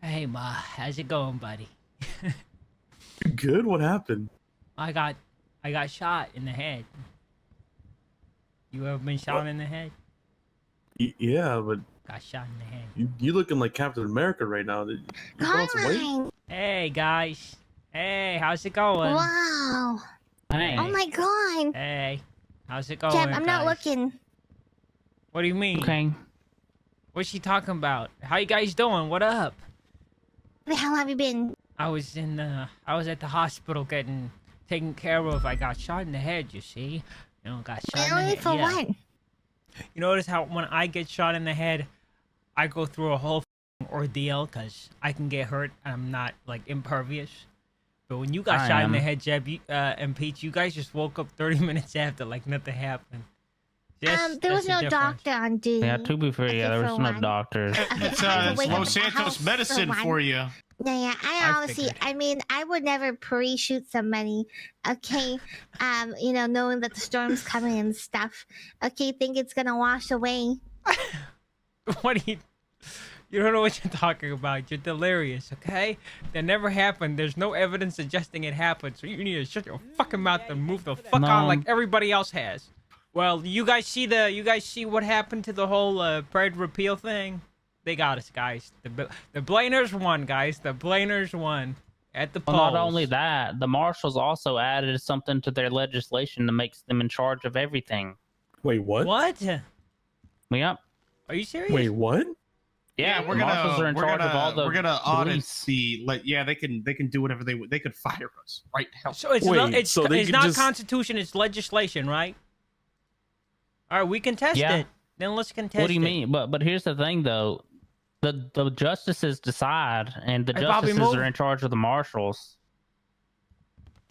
Hey, Ma, how's it going, buddy? Good. What happened? I got shot in the head. You ever been shot What? in the head? Yeah, but Got shot in the head. you looking like Captain America right now. You lost weight? Carmine! Hey, guys. Hey, how's it going? Wow! Hey. Oh my god! Hey, how's it going, Jeb, I'm not guys? looking. What do you mean? Okay. What's she talking about? How you guys doing? What up? Where the hell have you been? I was at the hospital getting taken care of. I got shot in the head, you see? You know, got shot in the Really? head. For yeah. what? You notice how when I get shot in the head, I go through a whole ordeal because I can get hurt. I'm not like impervious. But when you got shot in the head, Jeb, and Peach, you guys just woke up 30 minutes after like nothing happened. There was no doctor on duty. Yeah, to be fair, yeah, there was no doctors. It's I had to wait at Los the Santos house medicine for for one. you. Yeah, I honestly, figured. I mean, I would never pre-shoot somebody, okay? You know, knowing that the storm's coming and stuff. Okay, think it's gonna wash away. What do you don't know what you're talking about. You're delirious, okay? That never happened. There's no evidence suggesting it happened. So you need to shut your fucking mouth and move the fuck on like everybody else has. Well, you guys see what happened to the whole Pride repeal thing? They got us, guys. The Blainers won, guys. The Blainers won at the polls. Well, not only that, the Marshals also added something to their legislation that makes them in charge of everything. Wait, what? What? Yep. Are you serious? Wait, what? Yeah, we're the Marshals are in charge of all the we're gonna audit police. they can do whatever they could fire us right now. So it's Wait, not, it's, so they it's could not just- constitution, it's legislation, right? All right, we can test Yeah. it. Then let's contest it. What do you mean? But here's the thing, though. The justices decide, and the Hey, Bobby, justices move. are in charge of the Marshals.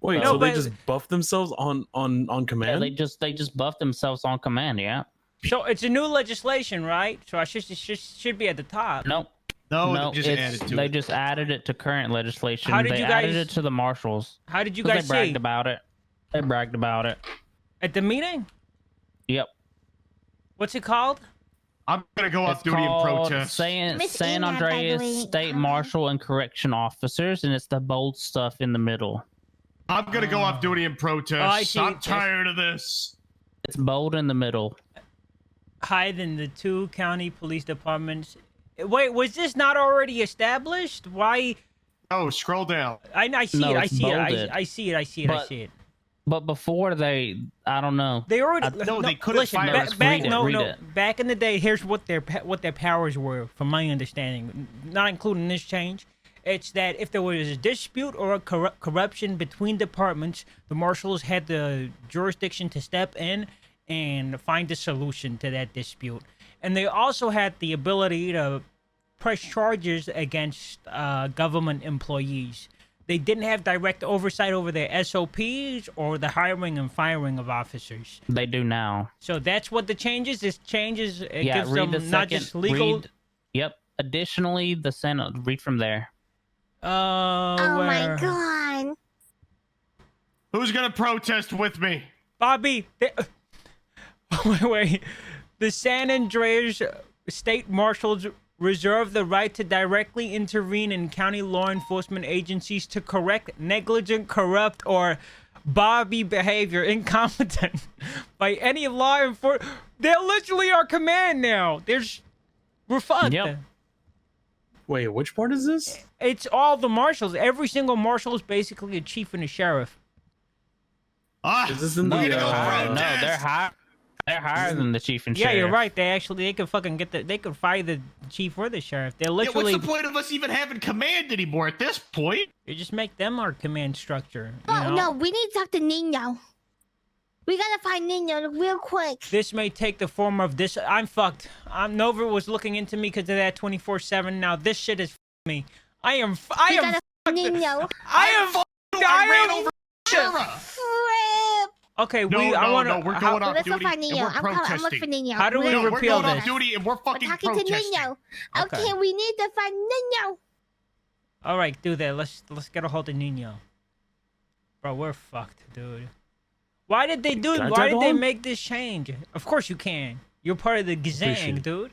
Wait, No, so they but- just buff themselves on Yeah, command? they just buff themselves on command. Yeah. So it's a new legislation, right? So I should be at the top. Nope. No, No, they just added to they it. just added it to current legislation. How did they you added guys- it to the Marshals. How did you 'Cause guys they bragged see? about it. They bragged about it. At the meeting? Yep. What's it called? I'm gonna go off It's duty and called protest. San Miss Ina, by the Andreas way, State Carmine. Marshal and Correction Officers, and it's the bold stuff in the middle. I'm gonna go off duty and protest. Oh, I see. I'm tired of this. It's bold in the middle. Higher than the 2 county police departments. Wait, was this not already established? Why? Oh, scroll down. I see No, it. I it's see it. bolded. I see it. I see it. I But- see it. But before I don't know. They already No, they couldn't listen, fire us. back, Read it, no, read no. it. Back in the day, here's what their powers were, from my understanding, not including this change. It's that if there was a dispute or a corruption between departments, the marshals had the jurisdiction to step in and find a solution to that dispute. And they also had the ability to press charges against government employees. They didn't have direct oversight over their SOPs or the hiring and firing of officers. They do now. So that's what the change is. This changes. It Yeah, gives read them the not second. just legal. Yep. Additionally, the Senate. Read from there. Oh Where? my god! Who's gonna protest with me? Bobby. Wait. The San Andreas State Marshals reserve the right to directly intervene in county law enforcement agencies to correct negligent, corrupt, or Bobby behavior incompetent by any law enforcement. They're literally our command now. We're fucked. Yep. Wait, which part is this? It's all the marshals. Every single marshal is basically a chief and a sheriff. Ah, Is this in No, the? gonna go no, protest. they're high. They're higher than the chief and Yeah, sheriff. you're right. They could fucking they could fire the chief or the sheriff. They're yeah, literally. what's the point of us even having command anymore at this point? You just make them our command structure. You Oh know? no, we need to talk to Nino. We gotta find Nino real quick. This may take the form of this. I'm fucked. Nova was looking into me because of that 24/7. Now this shit is me. I am. We gotta find Nino. I I ran am. over Sarah. Fripp. Okay, No, I want to. no, we're going off Let's go duty find and Nino. we're I'm looking for protesting. Nino. How do we No, we're repeal going this? off duty and we're We're fucking talking to protesting. Nino. Okay. Okay, we need to find Nino. All right, do that. Let's get a hold of Nino. Bro, we're fucked, dude. Why did they do? Can I Why tag did they along? make this change? Of course you can. You're part of the Appreciate gang, it. dude.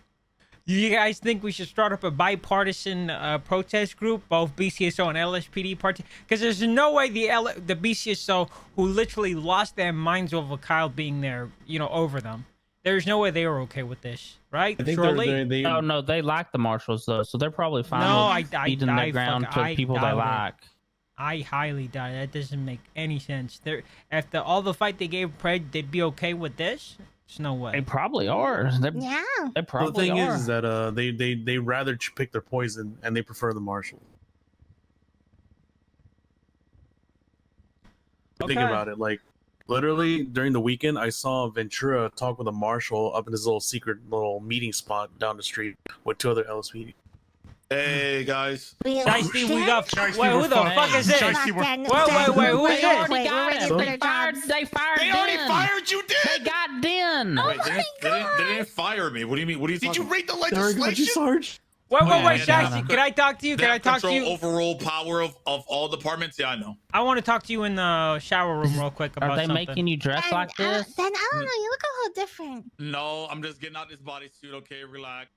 You guys think we should start up a bipartisan protest group, both BCSO and LSPD party? Because there's no way the BCSO, who literally lost their minds over Kyle being there, over them. There's no way they were okay with this, right? I think Surely? they Oh no, they like the Marshals though, so they're probably fine. No, with feeding their ground to people they doubt it. like. I highly doubt it. That doesn't make any sense. After all the fight they gave Pred, they'd be okay with this? There's no way. They probably are. Yeah. They the probably thing are. is that they rather pick their poison and they prefer the Marshal. Okay. Think about it, like literally during the weekend, I saw Ventura talk with a Marshal up in his little secret little meeting spot down the street with 2 other LSPD. Hey guys. Shiesty, we got. Shiesty, Wait, who we're the fucked. fuck is this? Shiesty, we're- Wait, who is They this? already Wait, got we're ready him. for They the fired. jobs. They fired. They already Den. fired you, They did? got Den. Oh Wait, my they didn't fire me. What do you mean? What are you Did talking you read the There we go, legislation? Sarge. Wait, yeah, Shiesty, can I talk to you? They Can I have talk to control you? overall power of all departments? Yeah, I know. I want to talk to you in the shower room real quick about Are they something. making you dress And, like this? Then I don't know. You look a little different. No, I'm just getting out this bodysuit. Okay, relax.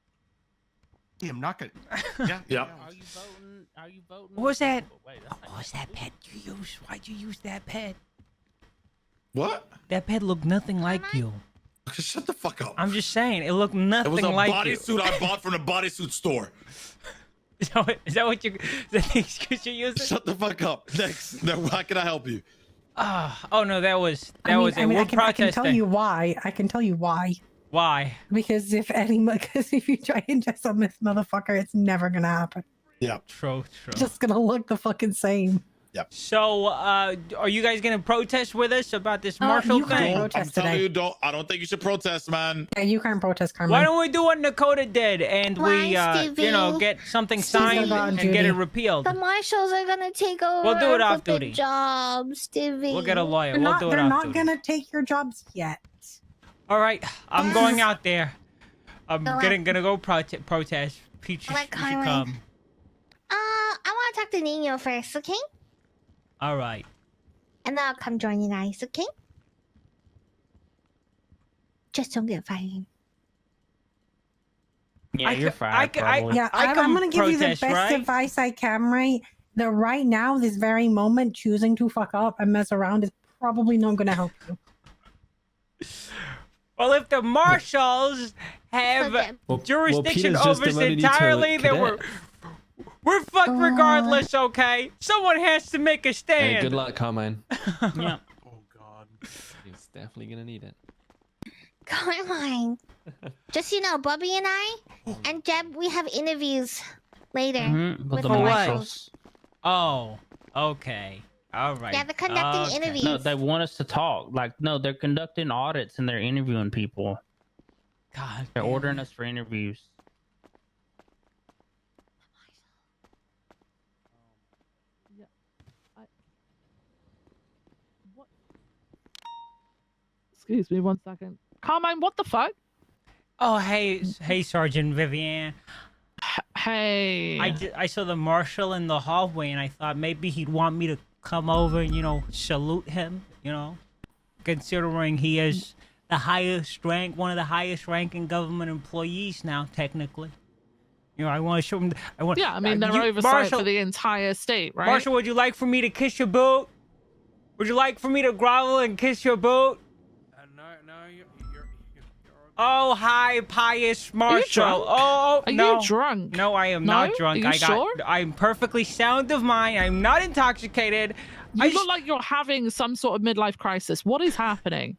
Yeah, I'm not gonna. Yeah. Yeah. Are you voting? Are you voting? What was that? Wait, What was that pet you used? Why'd you use that pet? What? That pet looked nothing like you. Shut the fuck up. I'm just saying, it looked It nothing was a like bodysuit I bought from the bodysuit store. you. Is that what you? Is that the excuse you're using? Shut the fuck up. Next. Now, how can I help you? Oh no, that was it. We're I can protesting. tell you why. I can tell you why. Why? Because if you try and dress up this motherfucker, it's never gonna happen. Yeah. True. It's just gonna look the fucking same. So, are you guys gonna protest with us about this Marshal you can't thing? protest I'm telling today. you, I don't think you should protest, man. Yeah, you can't protest, Carmine. Why don't we do what Nekoda did and we, Why, Stevie? get something Stevie. signed Go on, and get Judy. it repealed? The marshals are gonna take over. We'll do it off with the duty. Jobs, Stevie. We'll get a lawyer. They're We'll not, do it they're off not duty. gonna take your jobs yet. All right, I'm going out there. I'm Go gonna go protest. Peach, you Let should Carmine. come. I want to talk to Nino first, okay? All right. And then I'll come join you guys, okay? Just don't get fired. Yeah, you're fired. I probably. Yeah, I I'm can gonna give you the protest, best right? advice I can, right? That right now, this very moment, choosing to fuck up and mess around is probably not gonna help you. Well, if the Marshals have Okay. jurisdiction Peter's just over us demoted you to a entirely, then we're fucked regardless, okay? Someone has to make a Hey, stand. good luck, Carmine. Yeah. Oh God. He's definitely gonna need it. Carmine. Just so you know, Bubby and I and Jeb, we have interviews later. Mhm, With the the Marshals. Oh, okay. All right. Yeah, they're conducting Okay. interviews. No, they want us to talk. Like, no, they're conducting audits and they're interviewing people. God. They're damn ordering it. us for interviews. Excuse me 1 second. Carmine, what the fuck? Oh, hey, Sergeant Vivian. Hey. I saw the Marshal in the hallway, and I thought maybe he'd want me to come over and, salute him, considering he is the highest rank, one of the highest ranking government employees now, technically. I want to show him. Yeah, I mean, they're oversight Marshal, for the entire state, right? Marshal, would you like for me to kiss your boot? Would you like for me to grovel and kiss your boot? No, you're Oh, hi, pious Marshal. drunk? Oh, Are no. you drunk? No, I am No? not drunk. Are you sure? I'm perfectly sound of mind. I'm not intoxicated. You look like you're having some sort of midlife crisis. What is happening?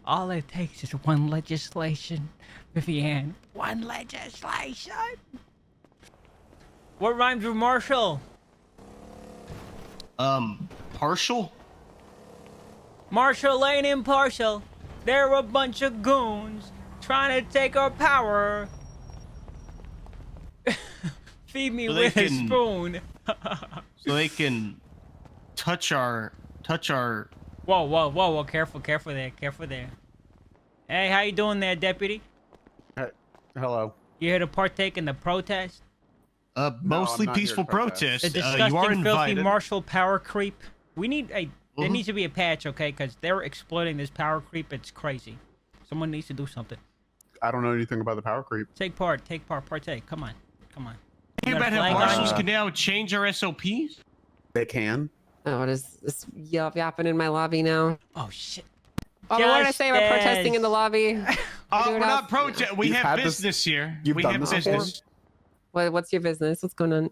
All it takes is one legislation, Vivian. One legislation. What rhymes with Marshal? partial. Marshal ain't impartial. They're a bunch of goons trying to take our power. Feed me So they with a can- spoon. So they can touch our. Whoa. Careful there. Hey, how you doing there, deputy? Hello. You here to partake in the protest? Mostly I'm not here peaceful to protest. protest. The You are disgusting, filthy invited. martial power creep. We need a. There Mhm. needs to be a patch, okay? Because they're exploiting this power creep. It's crazy. Someone needs to do something. I don't know anything about the power creep. Take part, partake. Come on. You got a bet flag on Marshals you? can now change our SOPs? They can. Oh, what is this yapping in my lobby now? Oh shit. Oh, what did I say about protesting in the lobby? We're not protesting. We You've have had this- business here. you've We done have this before? business. What's your business? What's going on?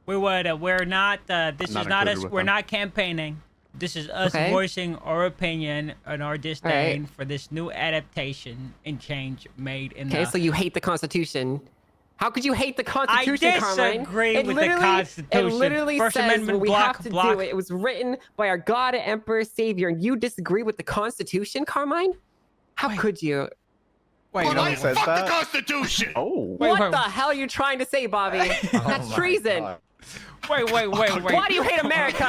We're not. This Not is not included us. with We're them. not campaigning. This is us Okay. voicing our opinion and our disdain for this new adaptation and change made in Okay, the. so you hate the Constitution. How could you hate the Constitution, Carmine? disagree It with the literally- Constitution. It literally First says Amendment, when we block, have to block. do it. It was written by our God, Emperor, Savior, and you disagree with the Constitution, Carmine? How could you? Wait, Well, wait, I said fuck that? the Constitution. Oh. What the hell are you trying to say, Bobby? That's treason. wait. Why do you hate America?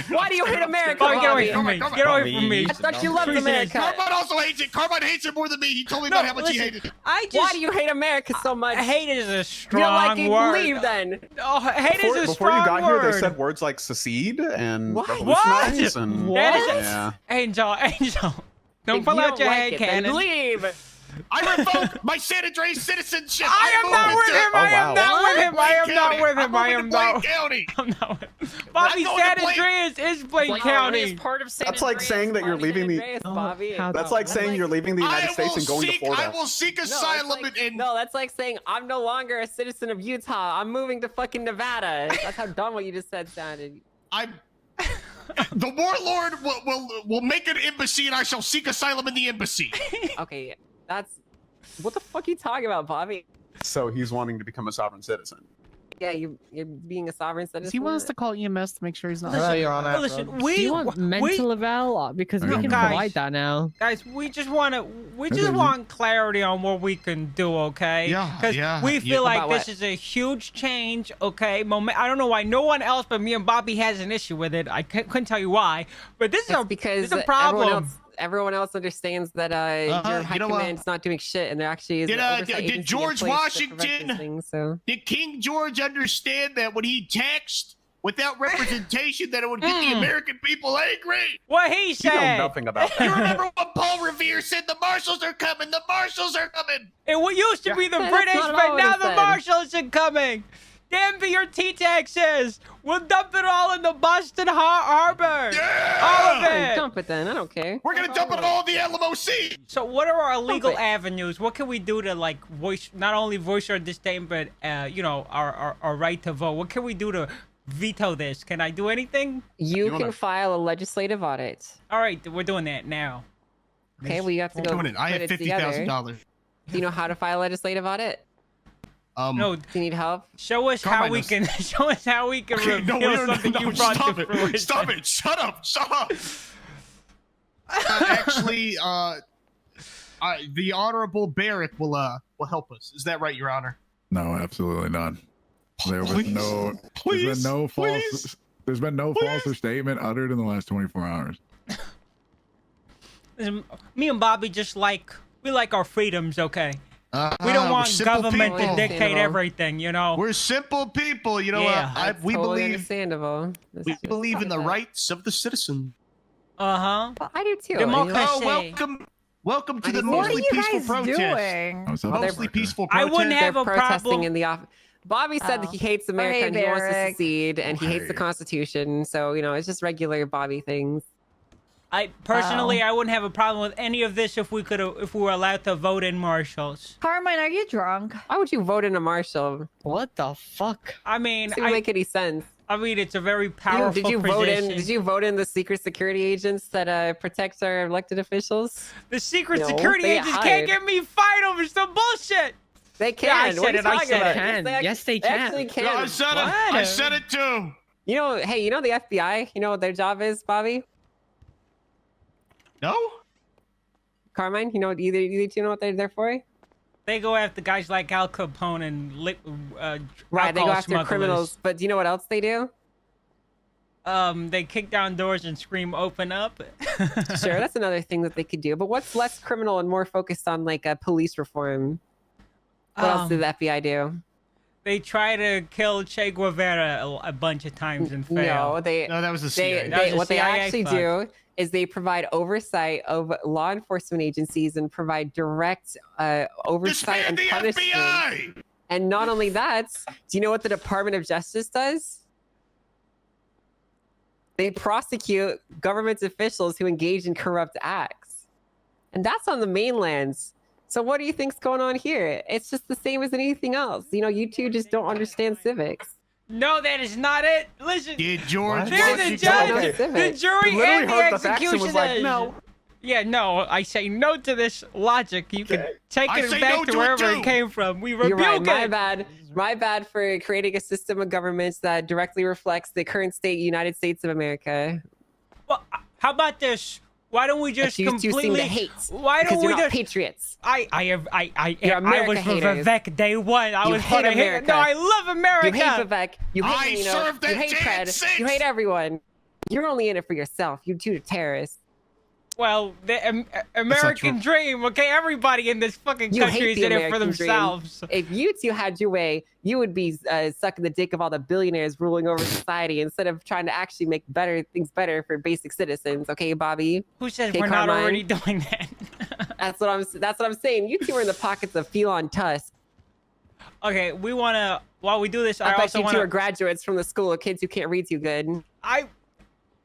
Why do you hate America, Bobby, get away Bobby? from me. Come on, Get away from me. I thought you loved America. Carmine also hates it. Carmine hates it more than me. He told me No, about how much he listen, hated it. I just. Why do you hate America so much? Hate is a You don't strong like it, word. leave then. Oh, hate is a Before strong you got word. here, they said words like secede and What? revolutionize and That is yeah. Angel. Don't If pull you out don't your like hand it, then cannon. leave. I revoke my San Andreas citizenship. I am not with him. I am not with him. I am not with him. I am not. County. I'm not with him. Bobby, I'm going San to Blaine. Andreas is Blaine Blaine County. is part of San That's like Andreas, saying that you're Bobby, leaving San the- Andreas, Oh, Bobby. That's like saying you're leaving the United States and going to Florida. I will seek No, asylum that's like, in. no, that's like saying I'm no longer a citizen of Utah. I'm moving to fucking Nevada. That's how dumb what you just said sounded. I'm. The warlord will make an embassy, and I shall seek asylum in the embassy. Okay, that's what the fuck are you talking about, Bobby? So he's wanting to become a sovereign citizen. Yeah, you're being a sovereign citizen. He wants to call EMS to make sure he's not. Listen, Do you want mental eval? Because we No, can guys. provide that now. guys, we just want clarity on what we can do, okay? Yeah, Because yeah, we feel like About this what? is a huge change, okay? I don't know why no one else but me and Bobby has an issue with it. I couldn't tell you why, but this is It's a because this is a problem. everyone else understands that your high you know what? command's not doing shit, and there actually is Did, an oversight did agency in George place to prevent Washington- these things, so. Did King George understand that when he taxed without representation, that it would get the American people angry? What he You said. know nothing about You that. remember when Paul Revere said the Marshals are coming? The Marshals are coming. It used to be the That's British, not but what now it the said. Marshals are coming. Damn be your T-taxes. We'll dump it all in the Boston Harbor. Yeah! All of Fine, it. dump it then. I don't care. We're gonna dump it all in the Alamo Sea. So what are our legal it. avenues? What can we do to like not only voice our disdain, but our right to vote? What can we do to veto this? Can I do anything? You wanna- can file a legislative audit. All right, we're doing that now. Okay, well you have to go. Doing it. I put have it together. $50,000. Do you know how to file a legislative audit? No, Do you need help? show us how Carmine we knows. can show us how we can Okay, reveal no, we don't something know. you brought Stop to it. fruition. Stop it. Shut up. Shut up. Actually, the Honorable Barrick will help us. Is that right, Your Honor? No, absolutely not. There was Please, no. please, there's been no false. please, There's been no please. false statement uttered in the last 24 hours. Listen, me and Bobby we like our freedoms, okay? We don't we're want simple government to people. dictate Understandable. everything, you know? We're simple people. You know Yeah. what? We Totally believe understandable. we believe in the rights of the citizen. Uh-huh. Well, I do too. Democracy. Oh, welcome to the What are mostly you peaceful guys protest. doing? I was up Mostly there. peaceful I protest. wouldn't have They're a protesting problem. in the office. Bobby said that he hates America hey, and he wants to Barrick. secede and he hates the Okay. Constitution. So, it's just regular Bobby things. I personally, I wouldn't have a problem with any of this if we were allowed to vote in Marshals. Carmine, are you drunk? Why would you vote in a Marshal? What the fuck? I mean, It doesn't make any sense. it's a very powerful Did you position. vote in the secret security agents that protects our elected officials? The secret No, security they agents hired. can't get me fired over some bullshit. They can. I What said are you it, I talking said about? it. Can. Yes, they They can. actually No, can. I said it. I said it too. Hey, the FBI? You know what their job is, Bobby? No? Carmine? You know what either you know what they're there for? They go after guys like Al Capone and Right, they go alcohol after smugglers. criminals. But do you know what else they do? They kick down doors and scream, "Open up!" Sure, that's another thing that they could do. But what's less criminal and more focused on like police reform? What else did the FBI do? They try to kill Che Guevara a bunch of times and fail. No, that was the CIA. That was what the they CIA actually fuck. do is they provide oversight of law enforcement agencies and provide direct oversight and the punishment. FBI! And not only that, do you know what the Department of Justice does? They prosecute government officials who engage in corrupt acts. And that's on the mainlands. So what do you think's going on here? It's just the same as anything else. You know, you two just don't understand civics. No, that is not it. Listen, Did George they're the Washington- judge, the jury, He literally and the heard the facts and executioners. was like, no. Yeah, no, I say no to this logic. You can take I it say back no to to it wherever too. it came from. We rebuke You're right. My it. bad. My bad for creating a system of governments that directly reflects the current state United States of America. Well, how about this? Why don't we just That you two seem completely to hate Why because don't you're we not just patriots. I You're was America for haters. Vivek day one. I You was hate for America. No, I love America. You hate Vivek. You hate I Nino. served You that hate Jan Fred. 6. You hate everyone. You're only in it for yourself. You two are terrorists. Well, the American dream, okay? Everybody in this fucking You country hate is the in it for American dream. themselves. If you two had your way, you would be sucking the dick of all the billionaires ruling over society instead of trying to actually make things better for basic citizens. Okay, Bobby? Who says Okay, we're not Carmine? already doing that? That's what I'm saying. You two are in the pockets of Felon Tusk. Okay, we want to, while we do this, I I bet also you want two are to, graduates from the school of kids who can't read too good.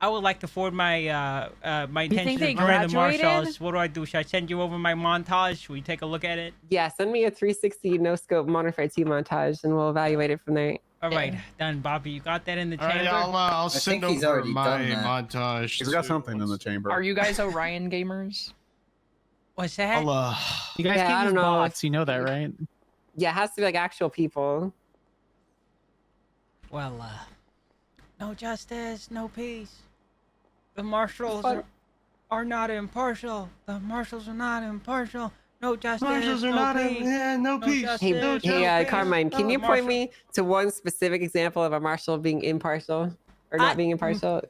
I would like to forward my my think intentions they of joining the graduated? Marshals. What do I do? Should I send you over my montage? Should we take a look at it? Yeah, send me a 360 no scope Modified T montage and we'll evaluate it from there. All right, done, Bobby. You got that in the All right, chamber? I'll send over my montage. He's got something in the chamber. Are you guys Orion gamers? What's that? You guys Yeah, I can use don't know. bots. You know that, right? Yeah, it has to be like actual people. Well, no justice, no peace. The Marshals But- are not impartial. The Marshals are not impartial. No justice, Marshals are no not peace. no peace. justice, Hey, no hey, peace. Carmine, can No you point Marshal- me to one specific example of a marshal being impartial or not being impartial?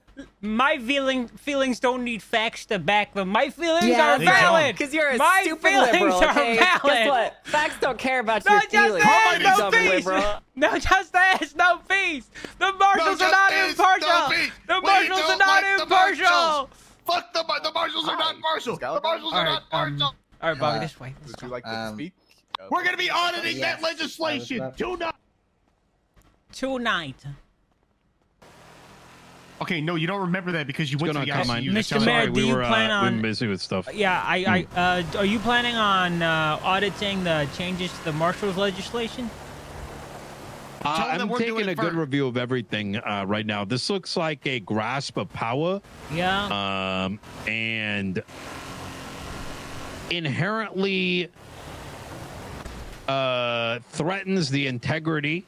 My feelings don't need facts to back them. My feelings Yeah, are valid. because you're a My stupid feelings liberal. are Okay, valid. guess what? Facts don't care about No your justice, feelings. no dumb peace. liberal. No justice, no peace. The Marshals are not justice, impartial. no peace. The We Marshals are don't not like the impartial. Marshals. Fuck the Marshals are not partial. The Marshals are not partial. All right, Bobby, this way. Would you like to speak? We're gonna be auditing that legislation tonight. Tonight. Okay, no, you don't remember that because you went to the ICU. Mr. Mayor, do you plan on? We've been busy with stuff. Yeah, are you planning on auditing the changes to the Marshals legislation? I'm taking a good review of everything right now. This looks like a grasp of power. Yeah. And inherently threatens the integrity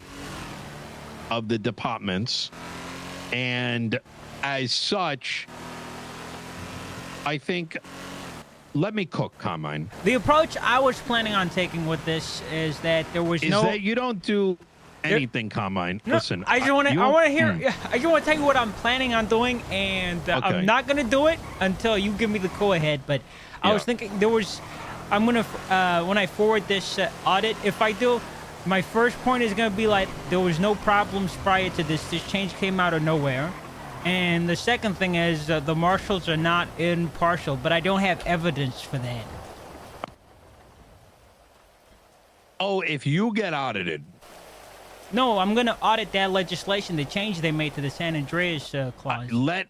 of the departments. And as such, I think, let me cook, Carmine. The approach I was planning on taking with this is that there was Is no. that you don't do anything, Carmine. No, Listen, I just want to. you I don't- want to hear. I just want to tell you what I'm planning on doing, and Okay. I'm not gonna do it until you give me the go ahead. But I was thinking there was. I'm gonna when I forward this audit, if I do, my first point is gonna be like there was no problems prior to this. This change came out of nowhere. And the second thing is the Marshals are not impartial, but I don't have evidence for that. Oh, if you get audited. No, I'm gonna audit that legislation, the change they made to the San Andreas clause. Let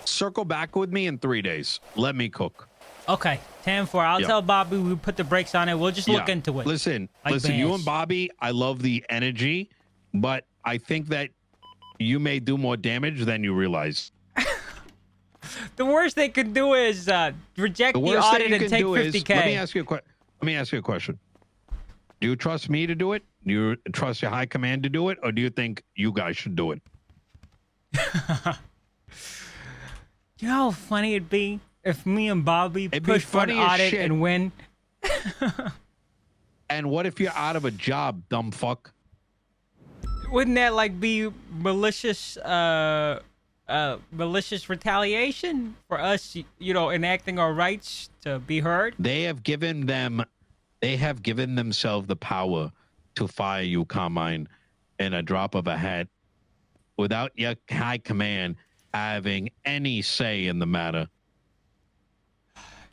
circle back with me in 3 days. Let me cook. Okay, 10-4. I'll Yeah. tell Bobby we put the brakes on it. We'll just look Yeah. into it. Listen, Like you bears. and Bobby, I love the energy, but I think that you may do more damage than you realize. The worst they could do is reject The the worst audit that you and can take do is, 50K. let me ask you a question. Do you trust me to do it? Do you trust your high command to do it? Or do you think you guys should do it? You know how funny it'd be if me and Bobby It'd be push for an funny as audit shit. and win? And what if you're out of a job, dumb fuck? Wouldn't that like be malicious malicious retaliation for us, you know, enacting our rights to be heard? They have given themselves the power to fire you, Carmine, in a drop of a hat without your high command having any say in the matter.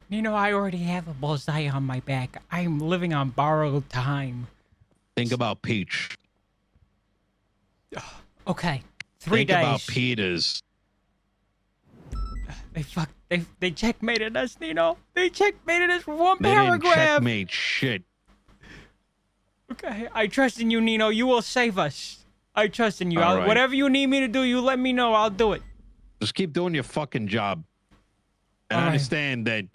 Nino, I already have a bullseye on my back. I'm living on borrowed time. Think about Peach. Okay, 3 Think days. about Peters. They checkmated us, Nino. They checkmated us for one They didn't paragraph. checkmate shit. Okay, I trust in you, Nino. You will save us. I trust in you. All right. Whatever you need me to do, you let me know. I'll do it. Just keep doing your fucking job. And All right. understand that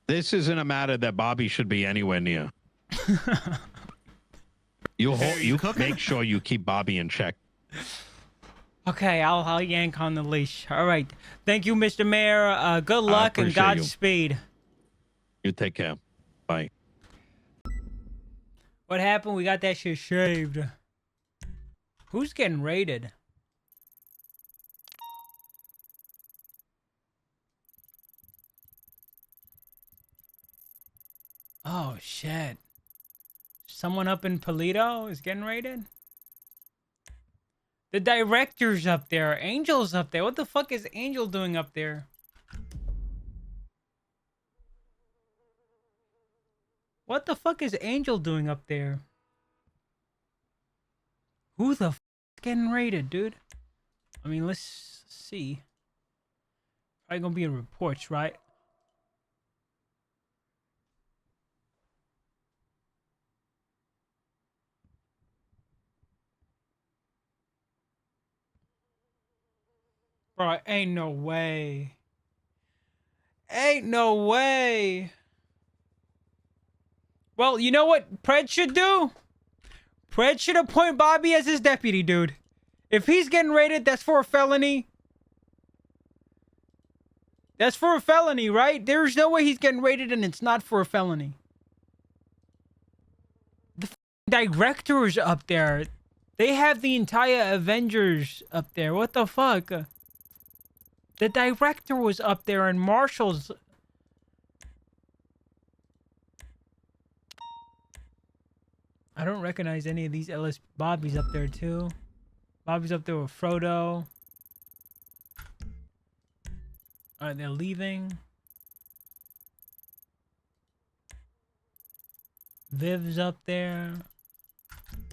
this isn't a matter that Bobby should be anywhere near. You make sure you keep Bobby in check. Okay, I'll yank on the leash. All right. Thank you, Mr. Mayor. Good luck and appreciate you. Godspeed. You take care. Bye. What happened? We got that shit shaved. Who's getting raided? Oh, shit. Someone up in Polito is getting raided? The director's up there. Angel's up there. What the fuck is Angel doing up there? What the fuck is Angel doing up there? Who the f is getting raided, dude? I mean, let's see. Probably gonna be in reports, right? Bro, ain't no way. Ain't no way. Well, you know what Pred should do? Pred should appoint Bobby as his deputy, dude. If he's getting raided, that's for a felony. That's for a felony, right? There's no way he's getting raided and it's not for a felony. The directors up there. They have the entire Avengers up there. What the fuck? The director was up there and Marshals. I don't recognize any of these LS. Bobby's up there too. Bobby's up there with Frodo. Alright, they're leaving. Viv's up there.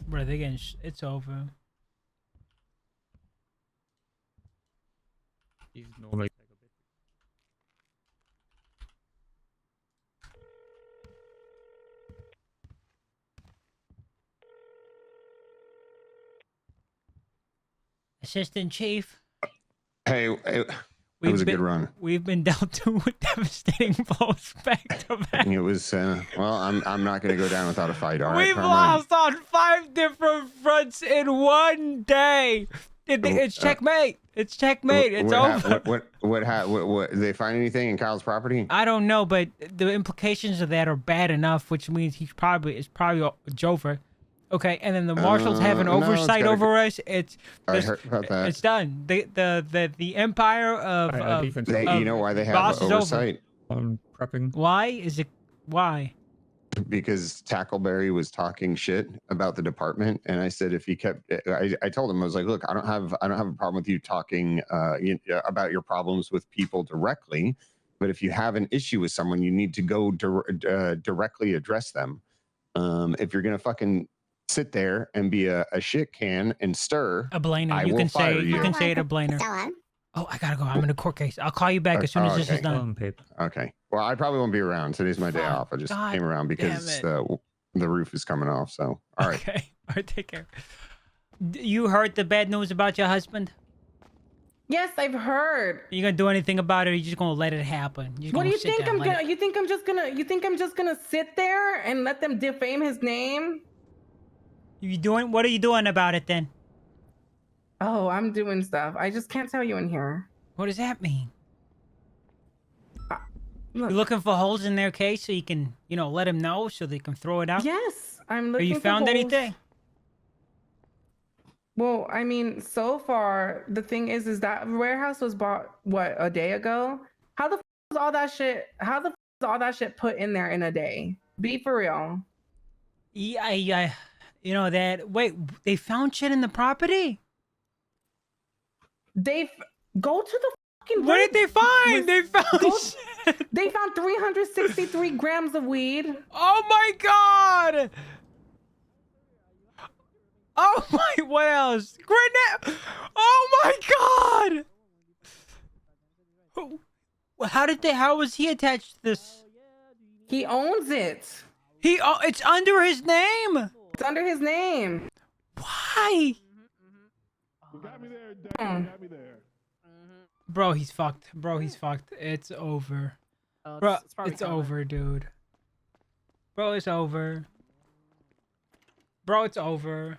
Bro, they getting it's over. He's normally Assistant Chief. Hey, it was a good run. We've been dealt to with devastating blows back to back. It was well. I'm not going to go down without a fight. All right, We've Carmine. lost on 5 different fronts in one day. It's checkmate. It's checkmate. It's over. What? Did they find anything in Kyle's property? I don't know, but the implications of that are bad enough, which means it's probably Jover. Okay, and then the Marshals have an oversight over us. I heard about that. It's done. The empire of you know why they have boss is over. oversight? On prepping. Why is it? Why? Because Tackleberry was talking shit about the department, and I said if he kept, I told him I was like, look, I don't have a problem with you talking about your problems with people directly, but if you have an issue with someone, you need to go directly address them. If you're gonna fucking sit there and be a shit can and stir a blainer. I You will can say fire you can say it a blainer. Oh, I gotta go. I'm in a court case. I'll call you back as soon as this is done. Okay. Well, I probably won't be around. Today's my day off. I just God came around because the roof is coming off. So, all right. Okay. All right. Take care. You heard the bad news about your husband? Yes, I've heard. You gonna do anything about it? Or you just gonna let it happen? What do you think I'm gonna? You think I'm just gonna sit there and let them defame his name? What are you doing about it then? Oh, I'm doing stuff. I just can't tell you in here. What does that mean? Look. You're looking for holes in their case so you can, let them know so they can throw it out? Yes, I'm Have looking. you found anything? Well, I mean, so far the thing is that warehouse was bought a day ago. How the was all that shit? How the was all that shit put in there in a day? Be for real. Yeah, you know that. Wait, they found shit in the property. Go to the fucking. What did they find? They found. They found 363 grams of weed. Oh my god! Oh my! What else? Grenade! Oh my god! How did they? How was he attached to this? He owns it. It's under his name. It's under his name. Why? Bro, he's fucked. Bro, he's fucked. It's over. Bro, it's over, dude. Bro, it's over. Bro, it's over.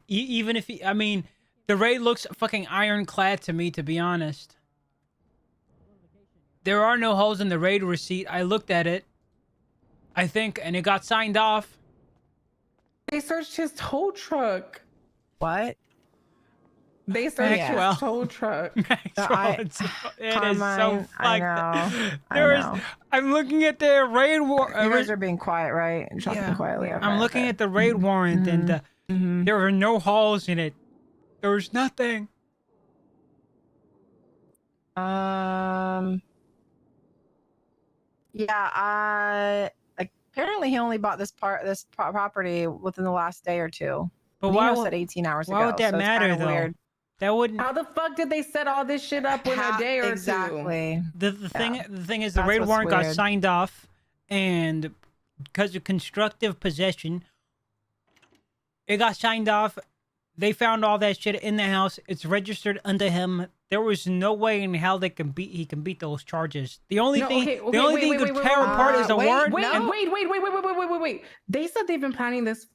Even if he, I mean, the raid looks fucking ironclad to me, to be honest. There are no holes in the raid receipt. I looked at it, I think, and it got signed off. They searched his tow truck. What? They searched his tow truck. It is so fucked. I know. I'm looking at the raid warrant. You guys are being quiet, right? And talking quietly. Okay, I'm looking at the raid warrant, and there are no holes in it. There's nothing. Yeah. Apparently, he only bought this property within the last day or two. But Nino why said 18 hours ago. Why would that so it's matter, kinda though? Weird. That wouldn't. How the fuck did they set all this shit up in a day or exactly. two? The thing is, the That's raid what's warrant got weird. signed off, and because of constructive possession, it got signed off. They found all that shit in the house. It's registered under him. There was no way in hell he can beat those charges. The only thing he could tear apart is the warrant. Wait. They said they've been planning this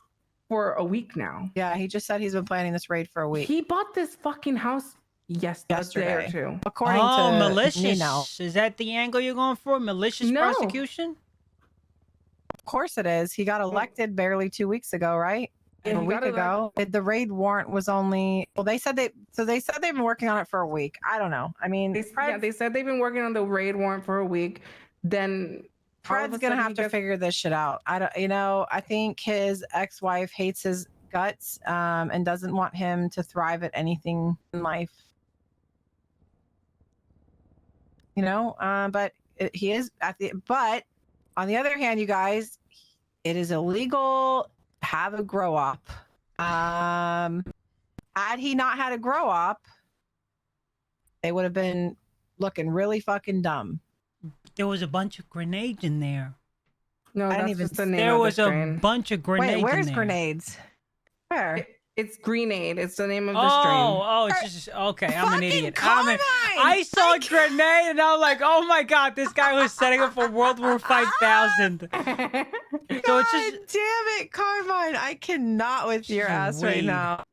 for a week now. Yeah, he just said he's been planning this raid for a week. He bought this fucking house yesterday or two. According to malicious. Nino. Is that the angle you're going for? Malicious prosecution? Of course it is. He got elected barely 2 weeks ago, right? Yeah, a he week got ago. The raid warrant was only. Well, they said they've been working on it for a week. I don't know. I mean, They said they've been working on the raid warrant for a week. Then Fred's gonna have to figure this shit out. I don't. You know, I think his ex-wife hates his guts and doesn't want him to thrive at anything in life. You know, but he is at the. But on the other hand, you guys, it is illegal. Have a grow up. Had he not had a grow up, they would have been looking really fucking dumb. There was a bunch of grenades in there. No, I didn't that's even. just the name There of was the a strain. bunch of grenades. Wait, where's in there. grenades? Where? It's Grenade. It's the name of the strain. Oh, it's just okay. I'm an idiot. Carmine! I saw a grenade and I was like, "Oh my god, this guy was setting up for World War 5000." So it's just damn it, Carmine! I cannot with your ass right weed. now.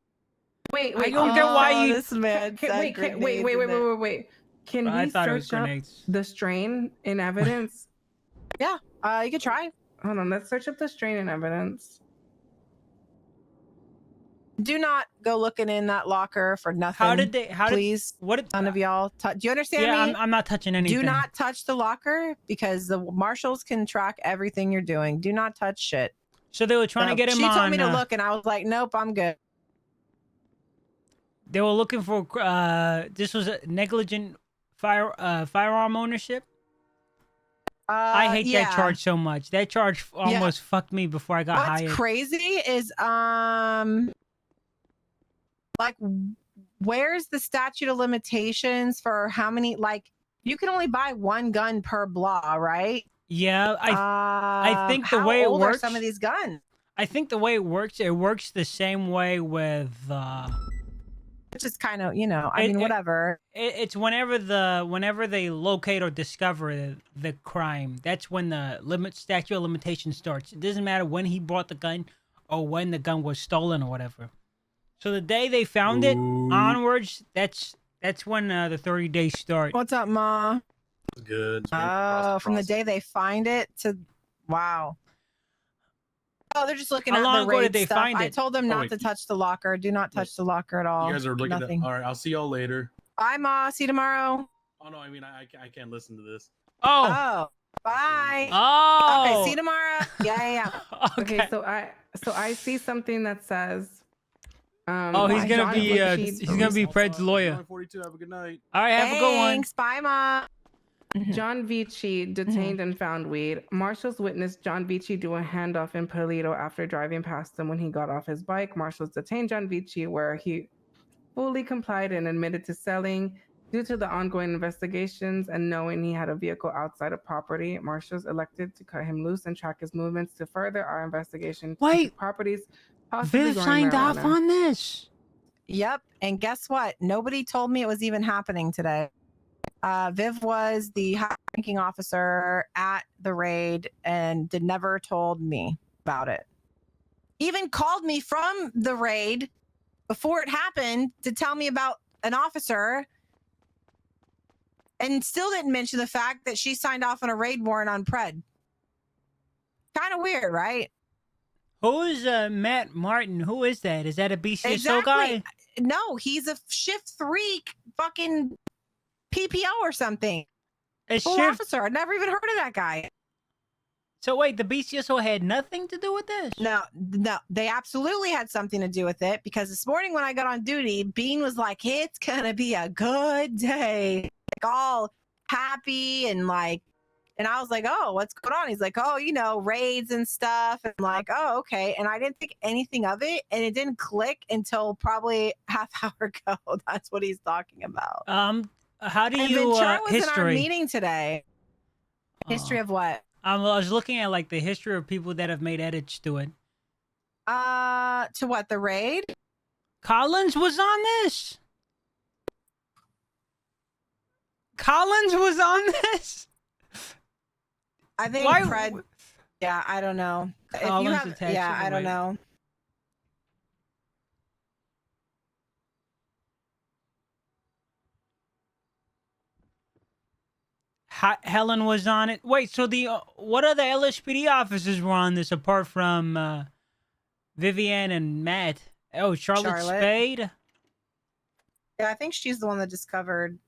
Wait. I don't get why you. This man. Wait. Can I we thought it was search up grenades. the strain in evidence? Yeah, you could try. Hold on. Let's search up the strain in evidence. Do not go looking in that locker for nothing. How did they? Please, none of y'all. Do you understand Yeah, me? I'm not touching anything. Do not touch the locker because the marshals can track everything you're doing. Do not touch shit. So they were trying to get him She on. told me to look, and I was like, nope, I'm good. They were looking for. This was a negligent firearm ownership. I hate that charge so much. That charge almost fucked me before I got hired. What's crazy is like, where's the statute of limitations for how many? Like, you can only buy one gun per blah, right? Yeah, I think the how way it old works. are some of these guns? I think the way it works the same way with. Which is kind of, I mean, whatever. It's whenever they locate or discover the crime. That's when the statute of limitation starts. It doesn't matter when he bought the gun or when the gun was stolen or whatever. So the day they found it onwards, that's when the 30 days start. What's up, Ma? Good. From the day they find it to, wow. Oh, they're just looking How at long the ago raid did they stuff. find I it? told them Oh, not wait. to touch the locker. Do not touch the locker at all. You guys are looking Nothing. at. All right, I'll see y'all later. Bye, Ma. See you tomorrow. Oh no, I mean I can't listen to this. Oh, Bye. Oh. Okay, see you tomorrow. Yeah. Okay, so I see something that says. He's gonna John be Vici- he's gonna be Fred's lawyer. 42. Have a good night. All right, have a good one. Thanks. Bye, Mom. John Vici detained and found weed. Marshals witnessed John Vici do a handoff in Polito after driving past him when he got off his bike. Marshals detained John Vici, where he fully complied and admitted to selling. Due to the ongoing investigations and knowing he had a vehicle outside of property, Marshals elected to cut him loose and track his movements to further our investigation. Wait, properties possibly Viv growing signed off marijuana. on this. Yep. And guess what? Nobody told me it was even happening today. Viv was the high-ranking officer at the raid and never told me about it. Even called me from the raid before it happened to tell me about an officer, and still didn't mention the fact that she signed off on a raid warrant on Pred. Kind of weird, right? Who is Matt Martin? Who is that? Is that a BCSO guy? No, he's a shift 3 fucking PPO or something. A Full shift officer. I've never even heard of that guy. So wait, the BCSO had nothing to do with this? No, they absolutely had something to do with it, because this morning when I got on duty, Bean was like, "It's gonna be a good day," like all happy and like, and I was like, "Oh, what's going on?" He's like, "Oh, raids and stuff." And I'm like, "Oh, okay." And I didn't think anything of it, and it didn't click until probably half hour ago. That's what he's talking about. How do and you Ventura was in our history? meeting today. History of what? I was looking at like the history of people that have made edits to it. To what, the raid? Collins was on this. Collins was on this. I think Why- Fred. Yeah, I don't know. If you Collins have, attached yeah, to the I don't raid. know. Helen was on it. Wait, so the what other LSPD officers were on this apart from Vivian and Matt? Oh, Charlotte Spade. Yeah, I think she's the one that discovered.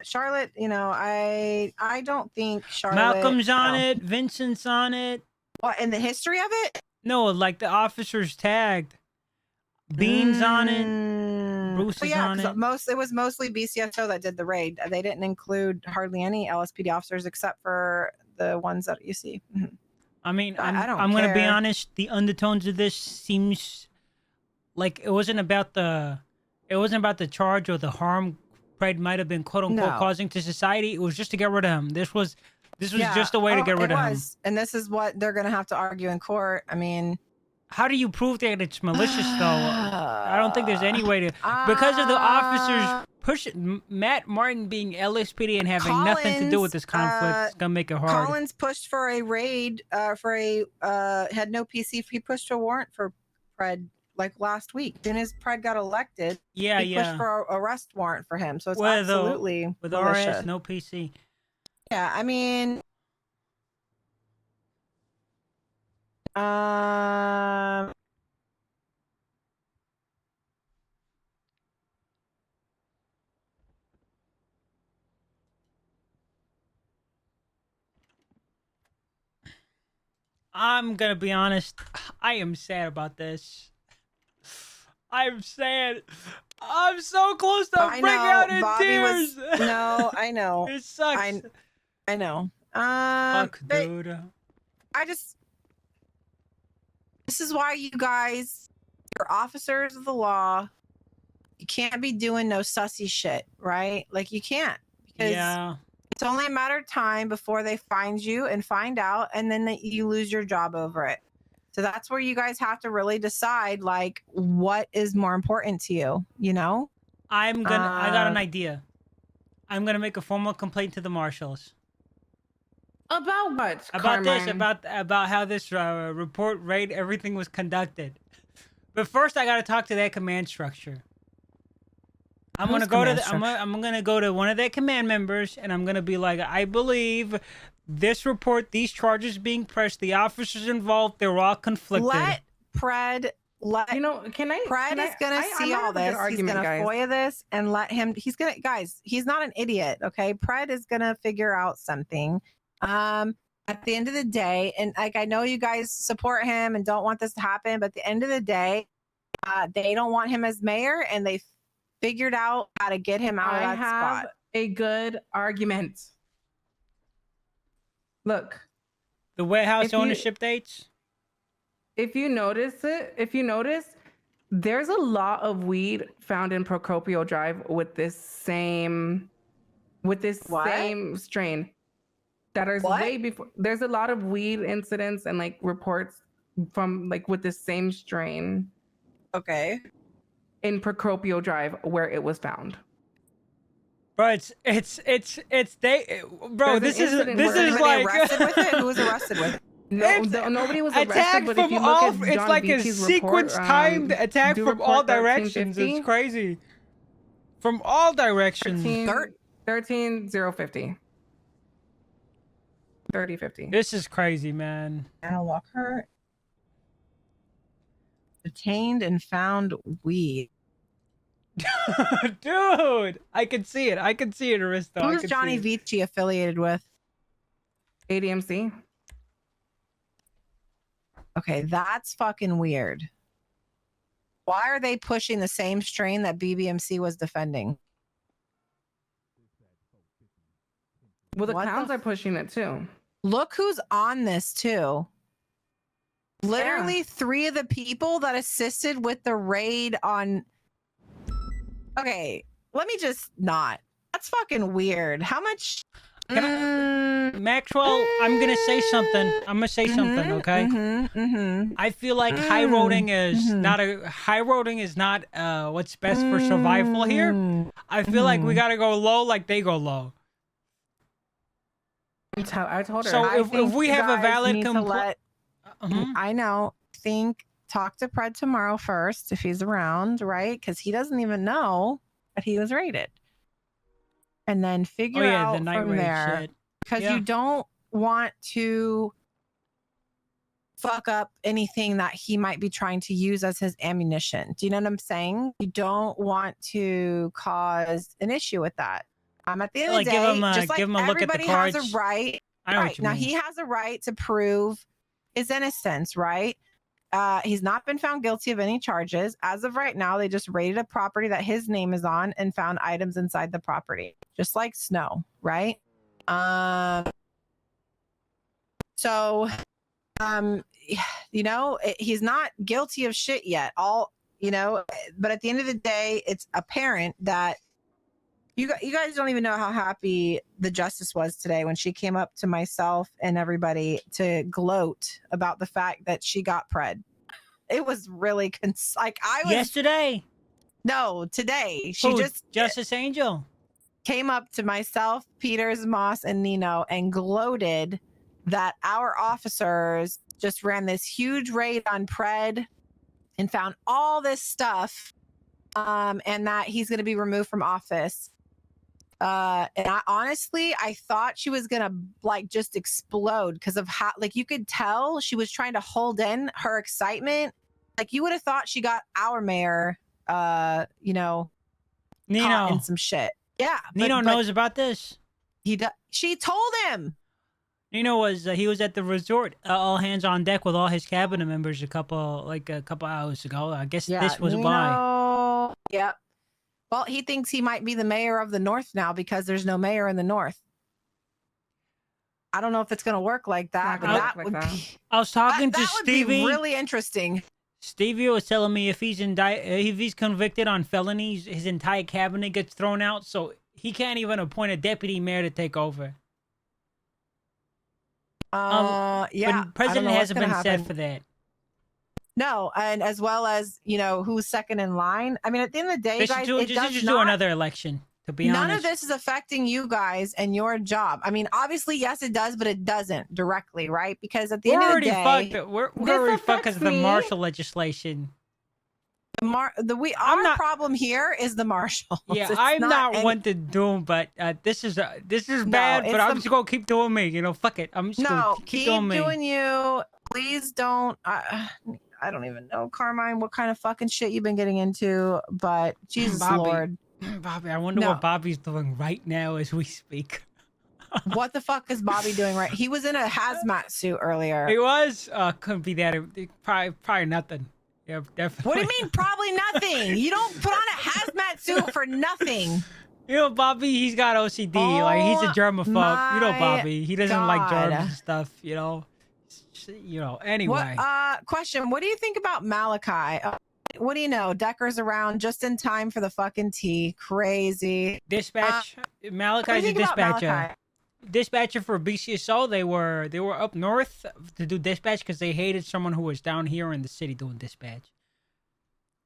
Charlotte. I don't think Charlotte. Malcolm's on it. Vincent's on it. What, in the history of it? No, like the officers tagged. Bean's on it. Bruce Well, is yeah, on 'cause it. it was mostly BCSO that did the raid. They didn't include hardly any LSPD officers except for the ones that you see. Mhm. I mean, I don't I'm gonna be care. honest. The undertones of this seems like it wasn't about the charge or the harm Fred might have been quote unquote No. causing to society. It was just to get rid of him. This was Yeah. just a way to get rid it of him. was. And this is what they're gonna have to argue in court. I mean, How do you prove that it's malicious though? I don't think there's any way to because of the officers pushing Matt Martin being LSPD and having nothing to do with this conflict. It's gonna make it hard. Collins pushed for a raid had no PC. He pushed a warrant for Pred like last week. As soon as Pred got elected, he pushed for a arrest warrant for him. So it's absolutely with malicious. RS, no PC. Yeah, I mean, I'm gonna be honest. I am sad about this. I'm sad. I'm so close to breaking out in tears. No, I know. It sucks. I know. Fuck, but dude. This is why you guys, you're officers of the law. You can't be doing no sussy shit, right? Like you can't, because it's only a matter of time before they find you and find out, and then you lose your job over it. So that's where you guys have to really decide, like, what is more important to you, I got an idea. I'm gonna make a formal complaint to the Marshals. About what? About this, Carmine? about how this report raid everything was conducted. But first, I gotta talk to that command structure. I'm Whose gonna go to command the, I'm gonna go to one of their command members, and I'm gonna be like, I believe this report, these charges being pressed, the officers involved, they're all conflicted. Let Pred. Can I? Pred is gonna see all this. He's gonna FOIA this and let him. He's not an idiot. Okay, Pred is gonna figure out something, At the end of the day, and like I know you guys support him and don't want this to happen, but at the end of the day, they don't want him as mayor, and they figured out how to get him out of I that have spot. a good argument. Look, The warehouse If you- ownership dates. if you notice, there's a lot of weed found in Procopio Drive with this same strain. That is What? way before. There's a lot of weed incidents and like reports from like with the same strain Okay. in Procopio Drive where it was found. Bro, it's they, bro. There's This an is incident this where is Anybody like arrested with it? Who was arrested with it? Nobody was arrested, attack but if from you look all. at It's John like a Beachy's sequence report, timed attack do from all report directions. 1350. It's crazy. From all directions. 13,050. 3050. This is crazy, man. Anna Walker detained and found weed. Dude, I can see it. I can see it, Aristo. I Who's can Johnny see it. Vici affiliated with? ADMC. Okay, that's fucking weird. Why are they pushing the same strain that BBMC was defending? Well, the What the clowns are pushing it too. Look who's on this too. Literally 3 of the people that assisted with the raid on. Okay, let me just not. That's fucking weird. How much? Maxwell, I'm gonna say something. I'm gonna say something, okay? I feel like high roading is not what's best for survival here. I feel like we gotta go low, like they go low. I told her. So I if think we you have a guys valid need to complaint, I know. Talk to Pred tomorrow first if he's around, right? Because he doesn't even know that he was raided. And then figure out the night from raid there. shit. Because Yeah. you don't want to fuck up anything that he might be trying to use as his ammunition. Do you know what I'm saying? You don't want to cause an issue with that. At the end Like, of the give day, him a- just like give him a look at the everybody has cards. a right. I know what Right. you Now mean. he has a right to prove his innocence, right? He's not been found guilty of any charges. As of right now, they just raided a property that his name is on and found items inside the property, just like Snow, right? So, he's not guilty of shit yet. But at the end of the day, it's apparent that you guys don't even know how happy the justice was today when she came up to myself and everybody to gloat about the fact that she got pred. It was really yesterday. No, today. She Who, just Justice Angel came up to myself, Peters, Moss, and Nino and gloated that our officers just ran this huge raid on pred and found all this stuff, and that he's going to be removed from office. And I thought she was gonna just explode because of how you could tell she was trying to hold in her excitement. Like you would have thought she got our mayor, Nino, caught in some shit. Yeah, Nino knows about this. She told him. Nino was he was at the resort, all hands on deck with all his cabinet members a couple hours ago. I guess this was why. Nino, yep. Well, he thinks he might be the mayor of the North now because there's no mayor in the North. I don't know if it's going to work like that, but that would be. I was talking to that would be Stevie. really interesting. Stevie was telling me if he's convicted on felonies, his entire cabinet gets thrown out, so he can't even appoint a deputy mayor to take over. Yeah, but president hasn't been set for that. No, and as well as who's second in line. I mean, at the end of the day, They guys, should just do another election. To be honest, none of this is affecting you guys and your job. I mean, obviously, yes, it does, but it doesn't directly, right? Because at the end of the day, we're already fucked because of the Marshal legislation. Our problem here is the Marshal. Yeah, I'm not one to doom, but this is bad. But I'm just gonna keep doing me. Fuck it. I'm just gonna keep doing me. Doing you. Please don't. I don't even know, Carmine, what kind of fucking shit you've been getting into, but Jesus Bobby, Lord. Bobby, I wonder what Bobby's doing right now as we speak. What the fuck is Bobby doing right? He was in a hazmat suit earlier. He was. Couldn't be that. Probably nothing. Yeah, definitely. What do you mean? Probably nothing. You don't put on a hazmat suit for nothing. You know, Bobby, he's got OCD. Like, he's a germaphobe. You know, Bobby. He doesn't like germs and stuff, you know? Anyway. Question. What do you think about Malachi? What do you know? Decker's around just in time for the fucking tea. Crazy. Dispatch. Malachi's a dispatcher. Dispatcher for BCSO. They were up north to do dispatch because they hated someone who was down here in the city doing dispatch.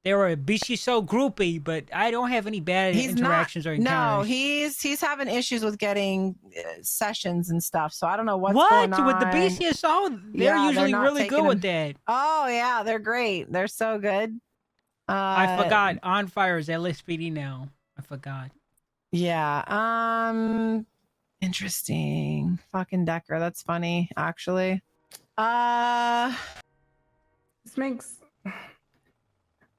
They were a BCSO groupie, but I don't have any bad interactions or encounters. No, he's having issues with getting sessions and stuff. So I don't know what's going on. With the BCSO? They're usually really good with that. Oh yeah, they're great. They're so good. I forgot. On Fire is LSPD now. I forgot. Yeah. Interesting. Fucking Decker. That's funny, actually. This makes.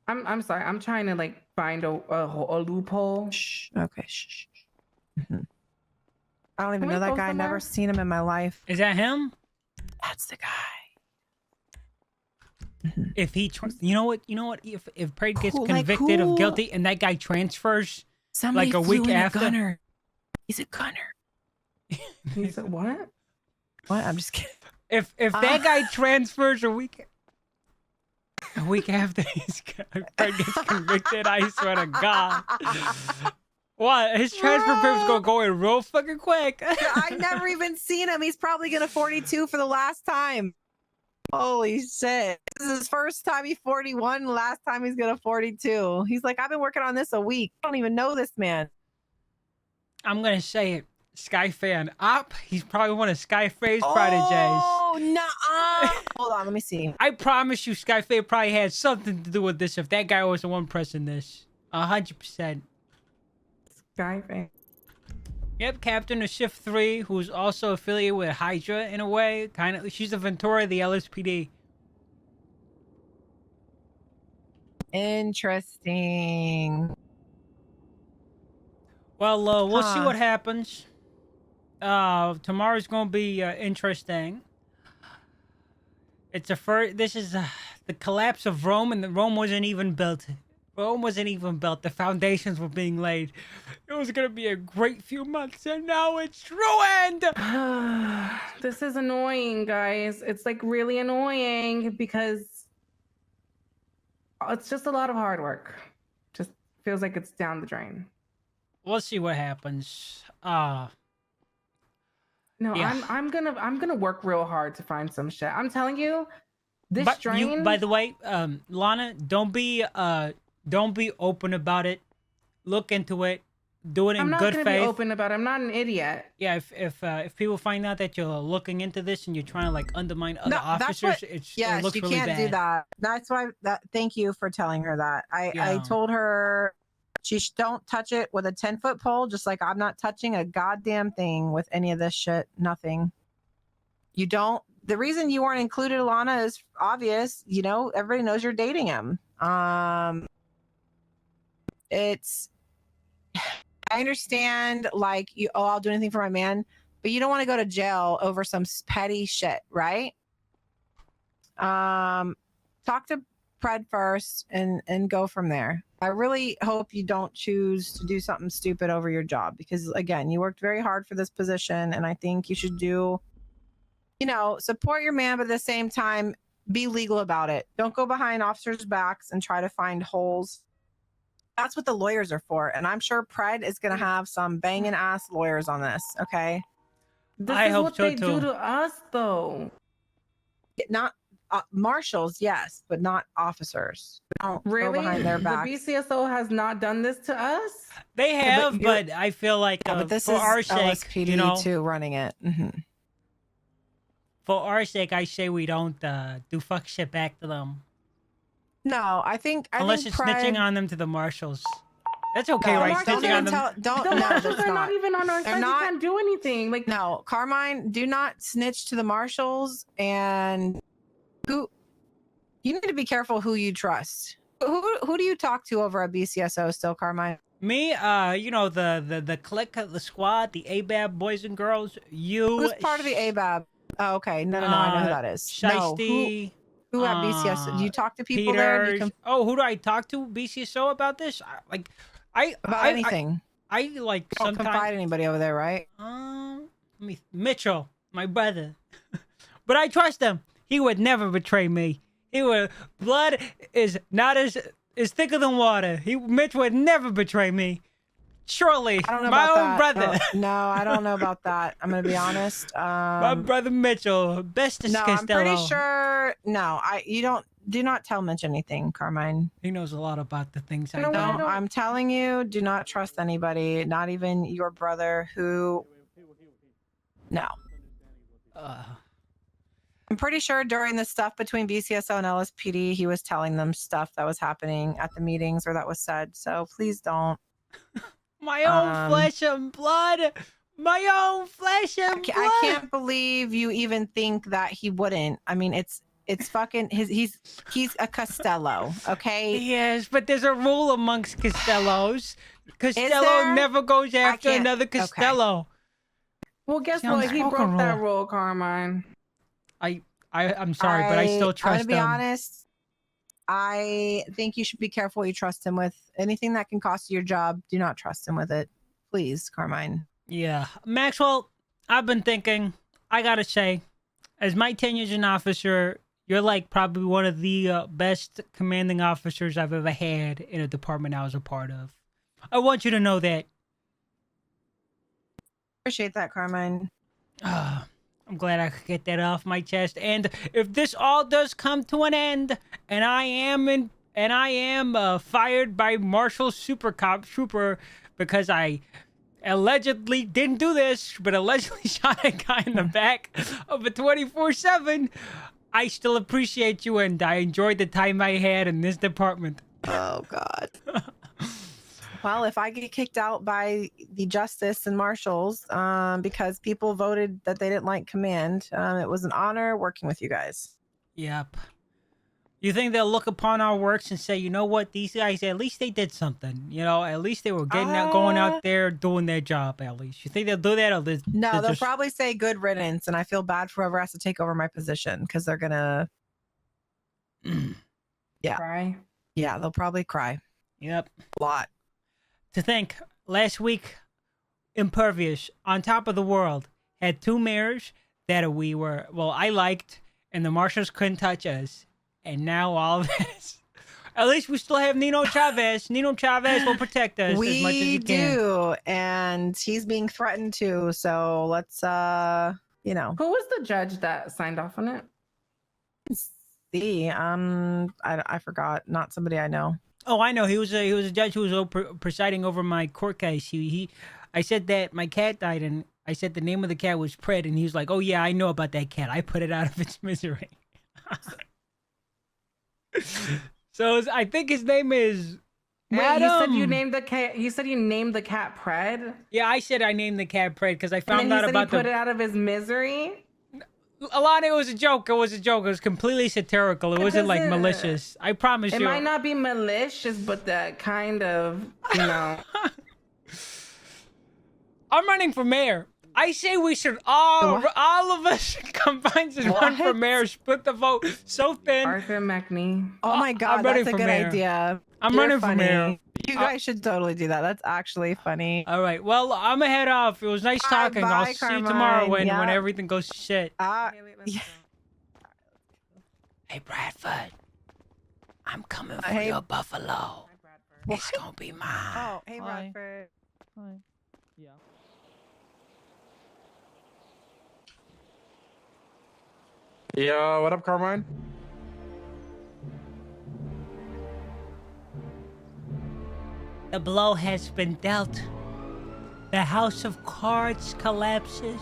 I'm sorry. I'm trying to like find a loophole. Shh. Okay. Shh. Mm-hmm. I don't even know that guy. Never seen him in my life. Is that him? That's the guy. If he, you know what? If Prade gets convicted of guilty and that guy transfers, somebody like a flew week in after. A gunner. He's a gunner. He's a what? What? I'm just kidding. If that guy transfers a week after Prade gets convicted, I swear to God. What? His transfer paper's gonna go in real fucking quick. I never even seen him. He's probably gonna 42 for the last time. Holy shit. This is his first time he's 41. Last time he's gonna 42. He's like, I've been working on this a week. I don't even know this man. I'm gonna say it. Sky fan up. He's probably one of Skyface's prodigies. Oh, nah. Hold on, let me see. I promise you, Skyface probably had something to do with this. If that guy was the one pressing this, 100%. Skyface. Yep, Captain of Shift 3, who's also affiliated with Hydra in a way. Kind of, she's a Ventura of the LSPD. Interesting. Well, we'll see what happens. Tomorrow's gonna be interesting. It's this is the collapse of Rome, and Rome wasn't even built. Rome wasn't even built. The foundations were being laid. It was gonna be a great few months, and now it's ruined. This is annoying, guys. It's like really annoying because it's just a lot of hard work. Just feels like it's down the drain. We'll see what happens. No, yeah. I'm gonna work real hard to find some shit. I'm telling you, this drain. By the way, Lana, don't be open about it. Look into it. Do it in good faith. I'm not gonna be open about it. I'm not an idiot. Yeah, if people find out that you're looking into this and you're trying to like undermine other officers, it looks really bad. Can't do that. That's why. Thank you for telling her that. I told her don't touch it with a 10-foot pole, just like I'm not touching a goddamn thing with any of this shit. Nothing. You don't. The reason you weren't included, Alana, is obvious. You know, everybody knows you're dating him. It's. I understand, like, I'll do anything for my man, but you don't want to go to jail over some petty shit, right? Talk to Pred first and go from there. I really hope you don't choose to do something stupid over your job because, again, you worked very hard for this position, and I think you should support your man, but at the same time, be legal about it. Don't go behind officers' backs and try to find holes. That's what the lawyers are for, and I'm sure Pred is going to have some banging ass lawyers on this. Okay, I hope what so they too. Do to us, though. Not marshals, yes, but not officers. Don't really go behind their backs. The BCSO has not done this to us. They have, but I feel like but this for is our sake, LSPD too running it. Mm-hmm. For our sake, I say we don't do fuck shit back to them. No, unless it's snitching on them to the marshals. That's okay, right? Snitching on them. The marshals are not even on our side. They can't do anything. Like no, Carmine, do not snitch to the marshals. And you need to be careful who you trust. Who do you talk to over at BCSO still, Carmine? Me, you know, the clique, the squad, the ABAB boys and girls. You. Who's part of the ABAB? Oh, okay. No, I know who that is. No, Shiesty. who at BCS? Do you talk to people there? You Peters. can Oh, who do I talk to? BCSO about this? about anything. I like Don't sometimes. confide anybody over there, right? Mitchell, my brother. But I trust him. He would never betray me. Blood is not as thicker than water. Mitch would never betray me. Surely, I don't know my about own that. brother. No, I don't know about that. I'm gonna be honest. My brother Mitchell, bestest No, I'm Costello. pretty sure. No, you don't. Do not tell Mitch anything, Carmine. He knows a lot about the things I No, do. I'm telling you, do not trust anybody, not even your brother who. No. I'm pretty sure during the stuff between BCSO and LSPD, he was telling them stuff that was happening at the meetings or that was said. So please don't. My own flesh and blood. My own flesh and blood. I can't believe you even think that he wouldn't. I mean, it's fucking he's a Costello, okay? Yes, but there's a rule amongst Costellos. Costello there? never goes after can't- another Costello. Well, guess Sounds what? He fucking broke that wrong. rule, Carmine. I'm sorry, but I still trust I'm gonna be him. honest. I think you should be careful what you trust him with. Anything that can cost you your job, do not trust him with it. Please, Carmine. Yeah. Maxwell, I've been thinking, I gotta say, as my 10 years as an officer, you're like probably one of the best commanding officers I've ever had in a department I was a part of. I want you to know that. Appreciate that, Carmine. I'm glad I could get that off my chest. And if this all does come to an end, and I am fired by Marshal Trooper because I allegedly didn't do this, but allegedly shot a guy in the back of a 24/7, I still appreciate you, and I enjoyed the time I had in this department. Oh God. Well, if I get kicked out by the justice and marshals because people voted that they didn't like command, it was an honor working with you guys. Yep. You think they'll look upon our works and say, you know what, these guys, at least they did something. You know, at least they were going out there doing their job, at least. You think they'll do that? Or No, they'll probably say good riddance, and I feel bad for whoever has to take over my position because they're gonna Cry. Yeah, they'll probably cry. Yep. A lot. To think, last week, Impervious, on top of the world, had 2 mayors that I liked, and the Marshals couldn't touch us. And now all of this. At least we still have Nino Chavez. Nino Chavez will protect us as much as he can. We do, and he's being threatened too. So let's, Who was the judge that signed off on it? See, I forgot. Not somebody I know. Oh, I know. He was a judge who was presiding over my court case. I said that my cat died, and I said the name of the cat was Pred, and he was like, "Oh yeah, I know about that cat. I put it out of its misery." So I think his name is Wait, you said you Adam. named the cat. You said you named the cat Pred. Yeah, I said I named the cat Pred because I And found then out he said about he put it out of his misery. Alana, it was a joke. It was a joke. It was completely satirical. It wasn't like doesn't- malicious. I promise It you. might not be malicious, but that kind of, I'm running for mayor. I say we should all of us combine to run for mayor, split the vote so thin. Arthur McNee. Oh my God, I'm running that's a for good mayor. idea. I'm You're running for funny. mayor. You guys should totally do that. That's actually funny. All right. Well, I'm gonna head off. It was nice talking. I'll bye, see you tomorrow when Carmine. Yeah. everything goes to shit. Yeah. Hey, Bradford. I'm coming for Hey. your buffalo. It's gonna be mine. Oh, hey, Bradford. Yeah. Yeah, what up, Carmine? The blow has been dealt. The house of cards collapses.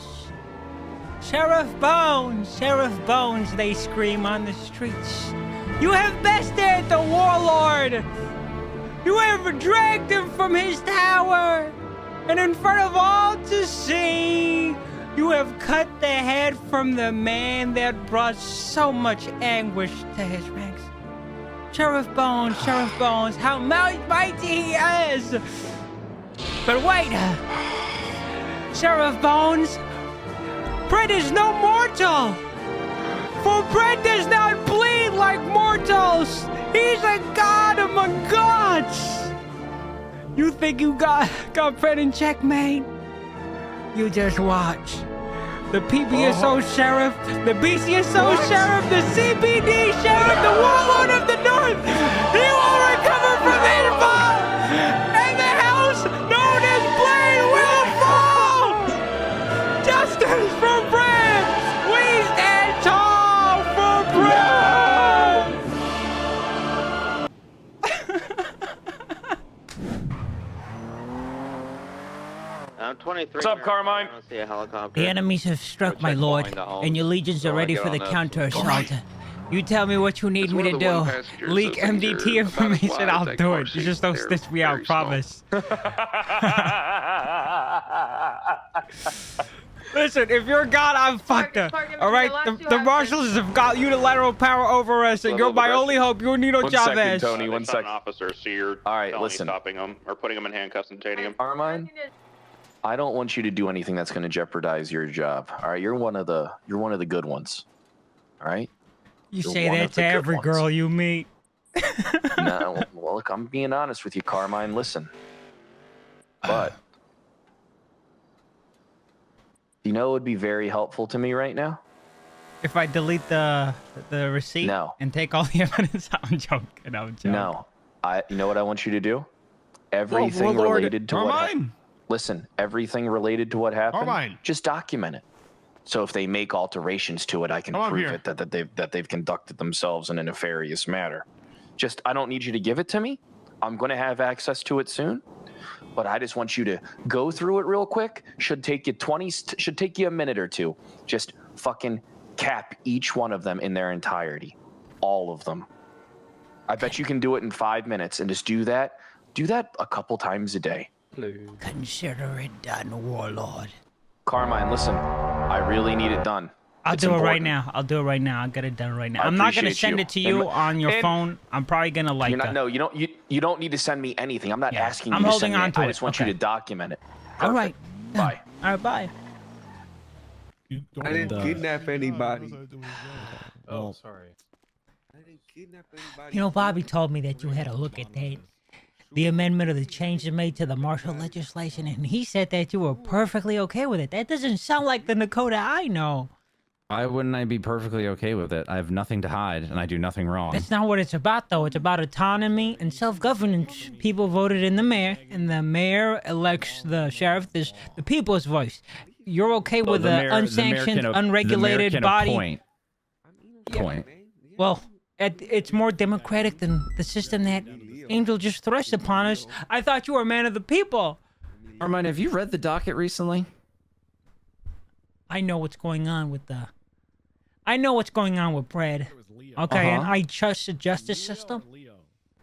Sheriff Bones, they scream on the streets. You have bested the warlord. You have dragged him from his tower. And in front of all to see, you have cut the head from the man that brought so much anguish to his ranks. Sheriff Bones, how mighty he is! But wait, Sheriff Bones, Brett is no mortal. For Brett does not bleed like mortals. He's a god among gods. You think you got Brett in checkmate? You just watch. The PBSO sheriff, the BCSO sheriff, the CBD sheriff, the warlord of the North, he will recover from his fall, and the house known as Blade will fall! Justice for Brad! We stand tall for Brad! 23. What's up, Carmine? I don't see a helicopter. The enemies have struck, my lord, and your legions are ready for the counter-assault. You tell me what you need me to do. Leak MDT information, I'll do it. You just don't stitch me out, promise. Listen, if you're God, I'm fucked up. Alright, the Marshals have got unilateral power over us, and you're my only hope. You're Nino Chavez. Tony, 1 second. Officer, so you're All right, listen. stopping him or putting him in handcuffs and detaining him. Carmine, I don't want you to do anything that's going to jeopardize your job. All right, you're one of the good ones. All right. You You're say one that of to the good every ones. girl you meet. No, well, look, I'm being honest with you, Carmine. Listen, but you know, it would be very helpful to me right now. If I delete the receipt and take all the evidence, I'm joking. I'm joking. No, you know what I want you to do? Everything related to Carmine! Listen, everything related to what happened, Carmine! just document it. So if they make alterations to it, I can prove it that they've conducted themselves in a nefarious manner. Just, I don't need you to give it to me. I'm going to have access to it soon, but I just want you to go through it real quick. Should take you a minute or two. Just fucking cap each one of them in their entirety, all of them. I bet you can do it in 5 minutes, and just do that. Do that a couple times a day. Consider it done, Warlord. Carmine, listen, I really need it done. I'll It's do it right important. now. I'll do it right now. I'll get it done right now. I I'm not gonna appreciate send you. it to you on your phone. I'm probably gonna like. You're not, no, you don't need to send me anything. I'm not asking you I'm to holding send me. on to I it. just want you to document it. All right. Bye. All right. Bye. I didn't kidnap anybody. Oh, sorry. You know, Bobby told me that you had a look at that. The amendment of the changes made to the martial legislation, and he said that you were perfectly okay with it. That doesn't sound like the Nekoda I know. Why wouldn't I be perfectly okay with it? I have nothing to hide, and I do nothing wrong. That's not what it's about, though. It's about autonomy and self-governance. People voted in the mayor, and the mayor elects the sheriff. This the people's voice. You're okay with the unsanctioned, unregulated body? Point. Well, it's more democratic than the system that Angel just thrust upon us. I thought you were a man of the people. Carmine, have you read the docket recently? I know what's going on with Brad. Okay, and I trust the justice system.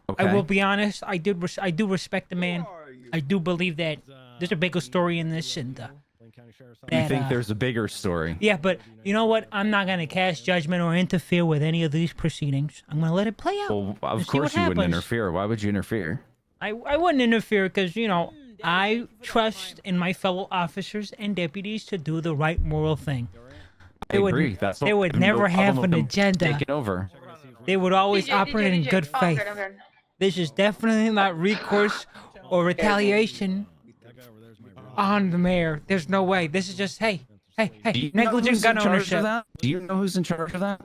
Okay. I will be honest. I do respect the man. I do believe that there's a bigger story in this, and You think there's a bigger story? yeah, but you know what? I'm not gonna cast judgment or interfere with any of these proceedings. I'm gonna let it play out. Well, and of see what course you wouldn't happens. interfere. Why would you interfere? I wouldn't interfere because, you know, I trust in my fellow officers and deputies to do the right moral thing. I agree. That's They would no never problem have with an them agenda. Taking over. They would always operate in good faith. This is definitely not recourse or retaliation on the mayor. There's no way. This is just, hey, negligent gun ownership. Do you know who's in charge of that?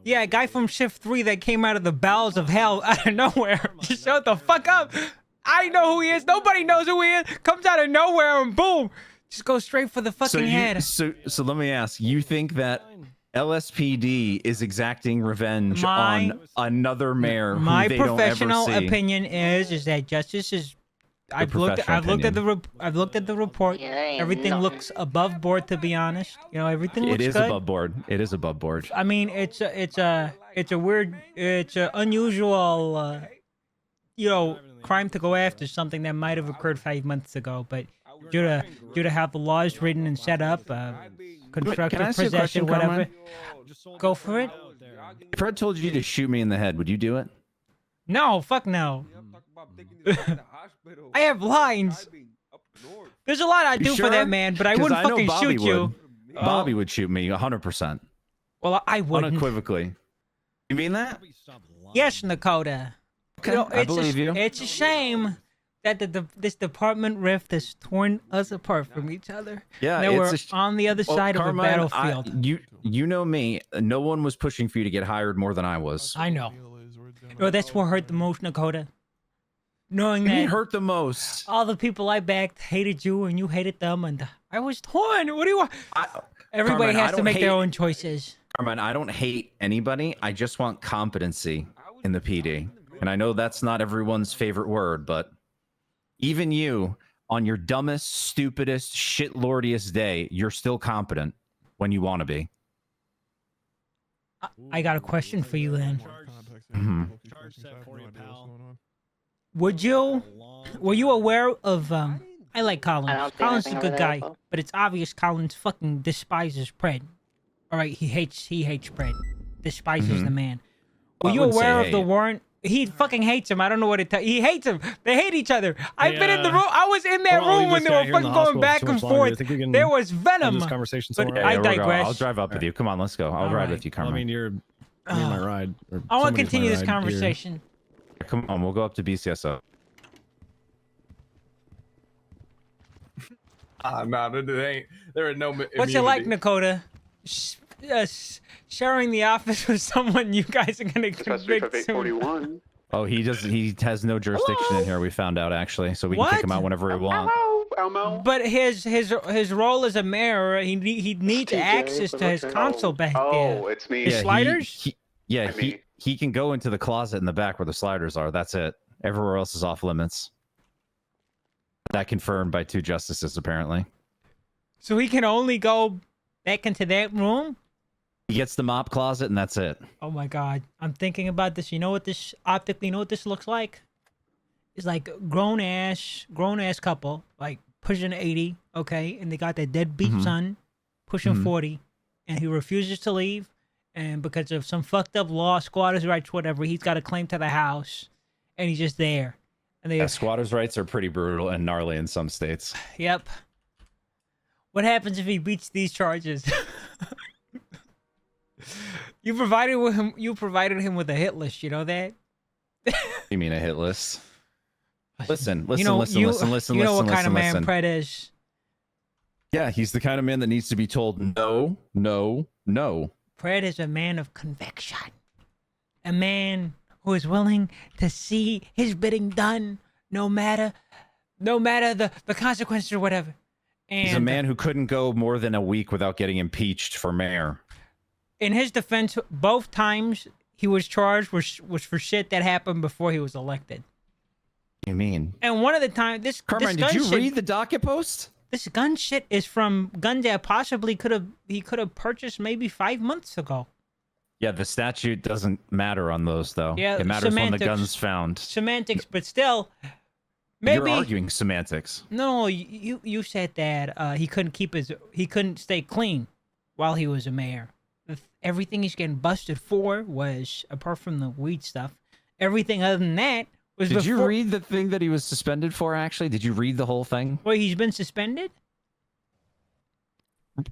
Yeah, a guy from Shift 3 that came out of the bowels of hell out of nowhere. Just shut the fuck up. I know who he is. Nobody knows who he is. Comes out of nowhere and boom. Just go straight for the fucking head. So let me ask. You think that LSPD is exacting revenge on another mayor who My they don't ever professional see? opinion is that justice is. I've looked at the report. Everything looks above board, to be honest. You know, everything looks It is good. above board. It is above board. I mean, it's a weird, it's an unusual, you know, crime to go after something that might have occurred 5 months ago, but due to how the law is written and set up, constructive Can I ask you a possession, question, whatever. Carmine? Go for it. If Fred told you to shoot me in the head, would you do it? No, fuck no. I have lines. There's a lot I You do sure? for that man, but I 'Cause wouldn't know fucking Bobby shoot you. Bobby would shoot me 100%. Well, I wouldn't. Unequivocally. You mean that? Yes, Nekoda. Okay, I believe you. It's a shame that this department rift has torn us apart from each other. Yeah, that it's we're on the other side of a Carmine, battlefield. you know me. No one was pushing for you to get hired more than I was. I know. Oh, that's what hurt the most, Nekoda. Knowing that It hurt the most. all the people I backed hated you and you hated them, and I was torn. What do you want? Everybody Carmine, has I to don't make their hate- own choices. Carmine, I don't hate anybody. I just want competency in the PD. And I know that's not everyone's favorite word, but even you, on your dumbest, stupidest, shitlordiest day, you're still competent when you want to be. I got a question for you then. Mhm. Were you aware of I like Colin. Colin's a good guy, but it's obvious Colin's fucking despises Pred. All right, he hates Pred. Despises the man. Were I you wouldn't say aware of the hate. warrant? He fucking hates him. I don't know what to tell. He hates him. They hate each other. I've been in the room. I was in that room when they were fucking going back and forth. There was venom. This conversation But somewhere I we'll go. digress. I'll drive up with you. Come on, let's go. I'll All ride right. with you, Well, Carmine. I mean, you're me and my ride. Or I want to somebody's my continue this ride. conversation. Come on, we'll go up to BCSO. No, there are no. What's it like, Nekoda? Sharing the office with someone you guys are gonna convict soon. Oh, he has no jurisdiction in here. We found out actually, so we can kick him out whenever we want. But his role as a mayor, he needs access to his console back there. It's me. His sliders? He can go into the closet in the back where the sliders are. That's it. Everywhere else is off limits. That confirmed by 2 justices apparently. So he can only go back into that room? He gets the mop closet and that's it. Oh my god. I'm thinking about this. You know what this looks like? It's like a grown ass couple, like pushing 80, okay, and they got that deadbeat son pushing 40, and he refuses to leave, and because of some fucked up law, squatters' rights, whatever, he's got a claim to the house, and he's just there. And they Squatters' rights are pretty brutal and gnarly in some states. Yep. What happens if he beats these charges? You provided him with a hit list, you know that? You mean a hit list? Listen, You know what kind of man listen. Pred is. Yeah, he's the kind of man that needs to be told no, no, no. Pred is a man of conviction. A man who is willing to see his bidding done no matter the consequences or whatever. And He's a man who couldn't go more than a week without getting impeached for mayor. in his defense, both times he was charged was for shit that happened before he was elected. You mean? And one of the times, this Carmine, this did gun you read the docket post? This gun shit is from guns that possibly he could have purchased maybe 5 months ago. Yeah, the statute doesn't matter on those though. Yeah, it matters when the semantics. gun's found. Semantics, but still, maybe You're arguing semantics. No, you said that he couldn't stay clean while he was a mayor. Everything he's getting busted for was, apart from the weed stuff, everything other than that was. Did you read the thing that he was suspended for? Actually, did you read the whole thing? Wait, he's been suspended?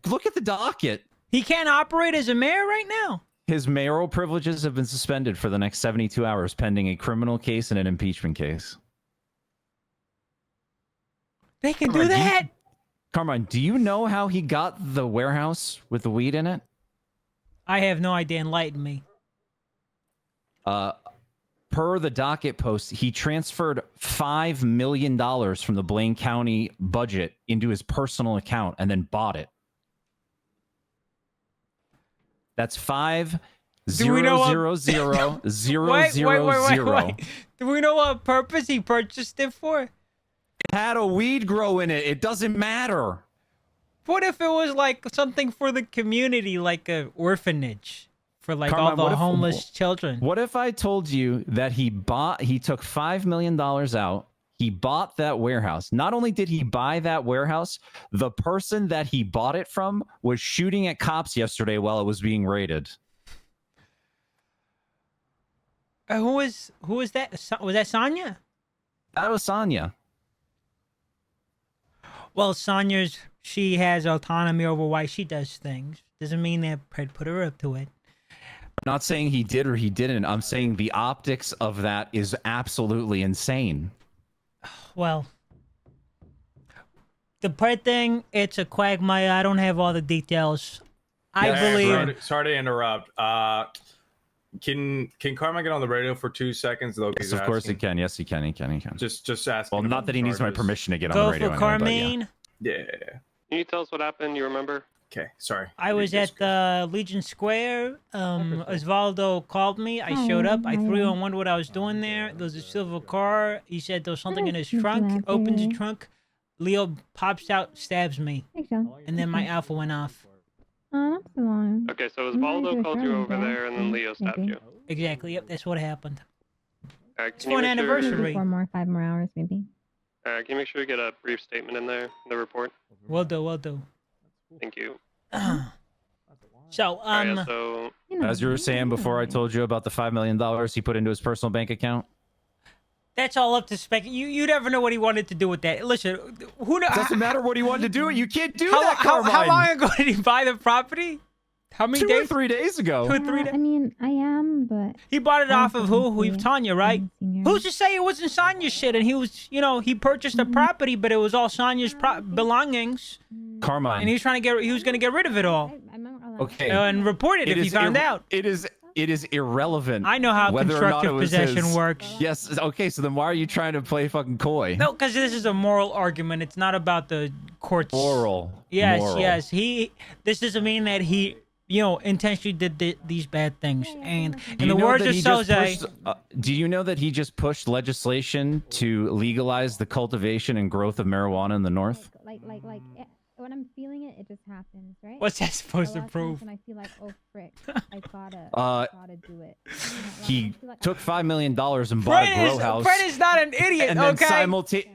Look at the docket. He can't operate as a mayor right now. His mayoral privileges have been suspended for the next 72 hours pending a criminal case and an impeachment case. They can do that. Carmine, do you know how he got the warehouse with the weed in it? I have no idea. Enlighten me. Per the docket post, he transferred $5 million from the Blaine County budget into his personal account and then bought it. That's $5,000,000,000. Wait. Do we know what purpose he purchased it for? It had a weed grow in it. It doesn't matter. What if it was like something for the community, like an orphanage for like Carmine, all the homeless children? What if I told you that he took $5 million out, he bought that warehouse. Not only did he buy that warehouse, the person that he bought it from was shooting at cops yesterday while it was being raided. Who is that? Was that Sonya? That was Sonya. Well, she has autonomy over why she does things. Doesn't mean that Pred put her up to it. I'm not saying he did or he didn't. I'm saying the optics of that is absolutely insane. Well, the Pred thing, it's a quagmire. I don't have all the details. I believe. Sorry to interrupt. Can Carmine get on the radio for 2 seconds? Though, Yes, of course he can. Yes, he can. He can. He can. Just ask. Well, not that he needs my permission to get on Go the radio. for anyway, but Carmine. Yeah. Can you tell us what happened? You remember? Okay, sorry. I was at Legion Square. Osvaldo called me. I showed up. I threw him wondered what I was doing there. There was a silver car. He said there was something in his trunk. Opens the trunk. Leo pops out, stabs me. And then my alpha went off. Okay, so Osvaldo called you over there, and then Leo stabbed you. Exactly. Yep, that's what happened. It's for an anniversary. 5 more hours, maybe. Can you make sure you get a brief statement in there, the report? Will do. Thank you. So, as you were saying before, I told you about the $5 million he put into his personal bank account. That's all up to spec. You never know what he wanted to do with that. Listen, who knows? Doesn't matter what he wanted to do. You can't do that, Carmine. How long ago did he buy the property? How many days? 2 or 3 days ago. 2 or 3 days. I mean, I am, but he bought it off of who? Tanya, right? Who's to say it wasn't Sonya's shit? And he was, he purchased the property, but it was all Sonya's belongings. Carmine. And he was going to get rid of it all. Okay. And report it if he found out. It is irrelevant. I know how whether or not constructive it was possession his. works. Yes. Okay. So then why are you trying to play fucking coy? No, because this is a moral argument. It's not about the courts. Moral. Yes, Moral. yes. This doesn't mean that he, intentionally did these bad things. And in the words of Soze, do you know that he just pushed legislation to legalize the cultivation and growth of marijuana in the North? like when I'm feeling it, it just happens, right? What's that supposed to prove? And I feel like, oh frick, I gotta do it. He took $5 million and bought a grow house. Fred is not an idiot, and then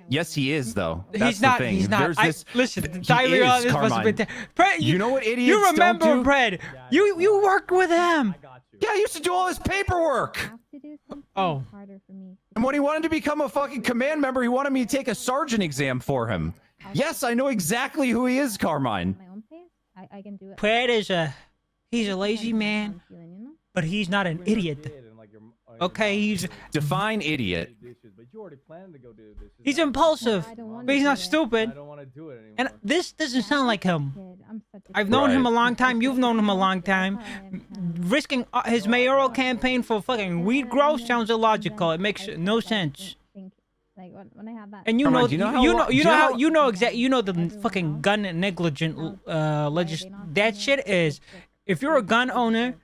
yes, he is though. That's he's not. The thing. He's not. There's this, listen, he Tyler, is, this must have been. Fred, you know what idiots You remember, don't do? Fred? You worked with him. Yeah, I used to do all his paperwork. Oh. And when he wanted to become a fucking command member, he wanted me to take a sergeant exam for him. Yes, I know exactly who he is, Carmine. I can do it. Fred is he's a lazy man, but he's not an idiot. Okay, he's define idiot. He's impulsive, but he's not stupid. And this doesn't sound like him. I've known him a long time. You've known him a long time. Risking his mayoral campaign for fucking weed growth sounds illogical. It makes no sense. Like when I have that. And you know the fucking gun negligent that shit is. If you're a gun owner,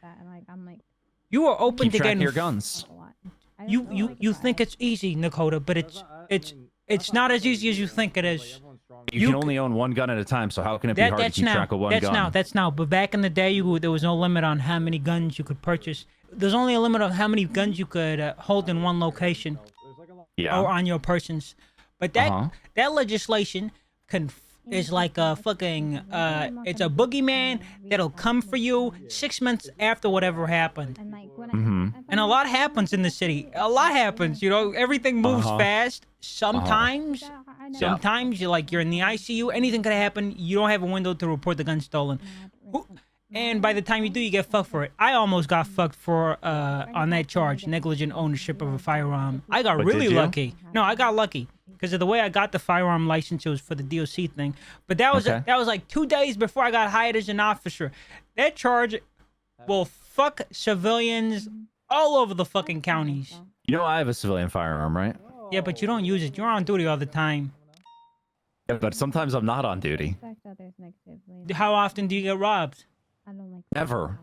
you are open to getting your guns. You think it's easy, Nekoda, but it's not as easy as you think it is. You can only own one gun at a time, so how can it be hard to keep track of one gun? That's now. But back in the day, there was no limit on how many guns you could purchase. There's only a limit on how many guns you could hold in one location. Yeah. Or on your persons. But that legislation is like a fucking it's a boogeyman that'll come for you 6 months after whatever happened. And a lot happens in the city. A lot happens, everything moves fast. Sometimes you're in the ICU, anything could happen. You don't have a window to report the gun stolen. And by the time you do, you get fucked for it. I almost got fucked for on that charge, negligent ownership of a firearm. I got really lucky. No, I got lucky because of the way I got the firearm license. It was for the DOC thing. But that was like 2 days before I got hired as an officer. That charge will fuck civilians all over the fucking counties. I have a civilian firearm, right? Yeah, but you don't use it. You're on duty all the time. Yeah, but sometimes I'm not on duty. How often do you get robbed? Never.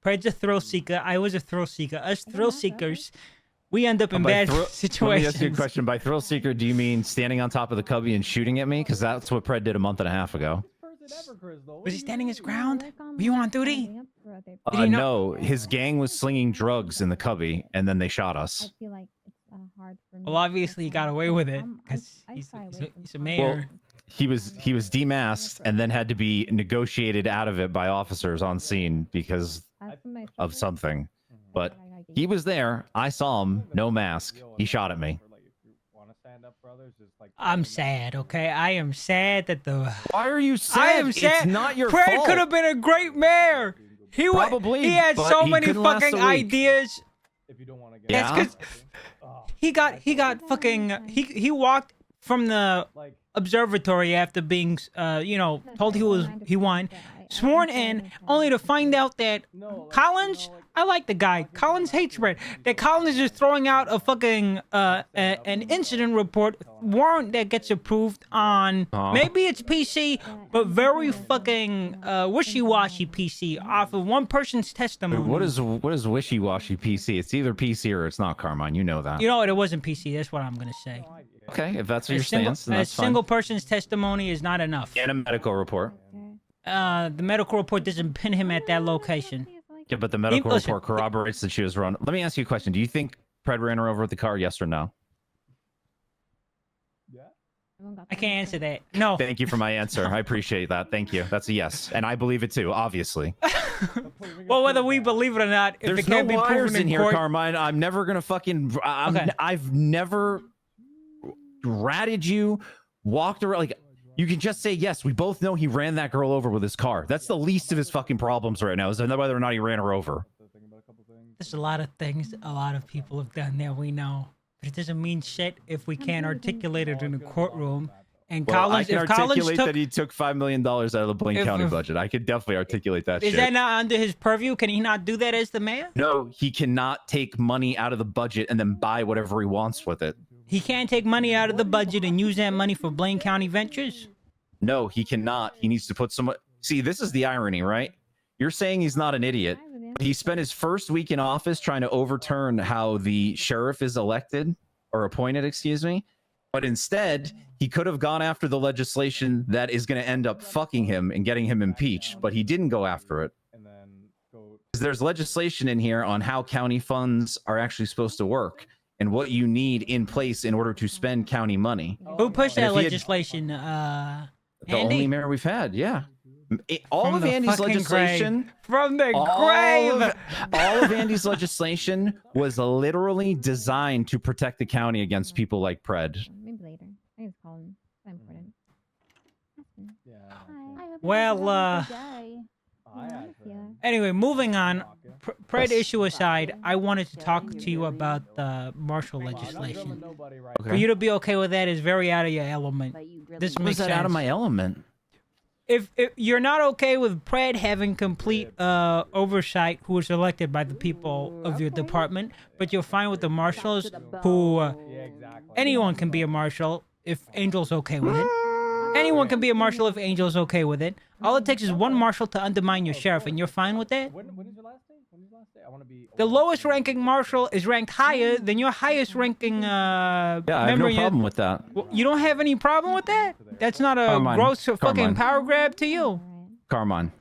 Pred's a thrill seeker. I was a thrill seeker. Us thrill seekers, we end up in bad situations. Let me ask you a question. By thrill seeker, do you mean standing on top of the cubby and shooting at me? Because that's what Pred did a month and a half ago. Was he standing his ground? Were you on duty? No, his gang was slinging drugs in the cubby, and then they shot us. Well, obviously he got away with it because he's a mayor. Well, he was demasked and then had to be negotiated out of it by officers on scene because of something. But He was there. I saw him. No mask. He shot at me. I'm sad, okay? I am sad that the... Why are you sad? I am sad. It's not your Fred fault. could have been a great mayor. Probably, He had but so he many couldn't last fucking a week. ideas. Yeah. That's 'cause he got fucking... He walked from the observatory after being, told he won, sworn in, only to find out that Collins, I like the guy. Collins hates Fred. That Collins is just throwing out a fucking an incident report warrant that gets approved on maybe it's PC, but very fucking wishy-washy PC off of one person's testimony. What is wishy-washy PC? It's either PC or it's not, Carmine. You know that. You know what? It wasn't PC. That's what I'm gonna say. Okay, if that's your stance, then a that's fine. single person's testimony is not enough. And a medical report. The medical report doesn't pin him at that location. Yeah, but the medical report corroborates that she was run. Let me ask you a question. Do you think Pred ran her over with the car? Yes or no? I can't answer that. No. Thank you for my answer. I appreciate that. Thank you. That's a yes, and I believe it too. Obviously. Well, whether we believe it or not, if There's it can't no be liars proven in here, court, Carmine. I'm never gonna fucking. Okay. I've never ratted you, walked around like. You can just say yes. We both know he ran that girl over with his car. That's the least of his fucking problems right now. Is whether or not he ran her over. there's a lot of things a lot of people have done that we know, but it doesn't mean shit if we can't articulate it in a courtroom. And Well, I Collins, can if Collins articulate took, that he took $5 million out of the Blaine County budget. I could definitely articulate that is shit. that not under his purview? Can he not do that as the mayor? No, he cannot take money out of the budget and then buy whatever he wants with it. He can't take money out of the budget and use that money for Blaine County ventures? No, he cannot. He needs to put some... See, this is the irony, right? You're saying he's not an idiot. But he spent his first week in office trying to overturn how the sheriff is elected, or appointed, excuse me. But instead, he could have gone after the legislation that is going to end up fucking him and getting him impeached, but he didn't go after it. There's legislation in here on how county funds are actually supposed to work and what you need in place in order to spend county money. Who pushed And that if he had- legislation? The Andy? only mayor we've had, yeah. All From of the Andy's fucking legislation... grave. From the all grave! all of Andy's legislation was literally designed to protect the county against people like Pred. Maybe later. I just call him. It's important. Well, anyway, moving on. Pred issue aside, I wanted to talk to you about the Marshal legislation. For you to be okay with that is very out of your element. This Was makes that sense. out of my element? If you're not okay with Pred having complete oversight, who is elected by the people of your department, but you're fine with the marshals, who anyone can be a marshal if Angel's okay with it. Anyone can be a marshal if Angel's okay with it. All it takes is one marshal to undermine your sheriff, and you're fine with that. The lowest ranking marshal is ranked higher than your highest ranking Yeah, I have member. no in your- problem with that. You don't have any problem with that? That's not a Carmine, gross fucking Carmine. power grab to you. Carmine.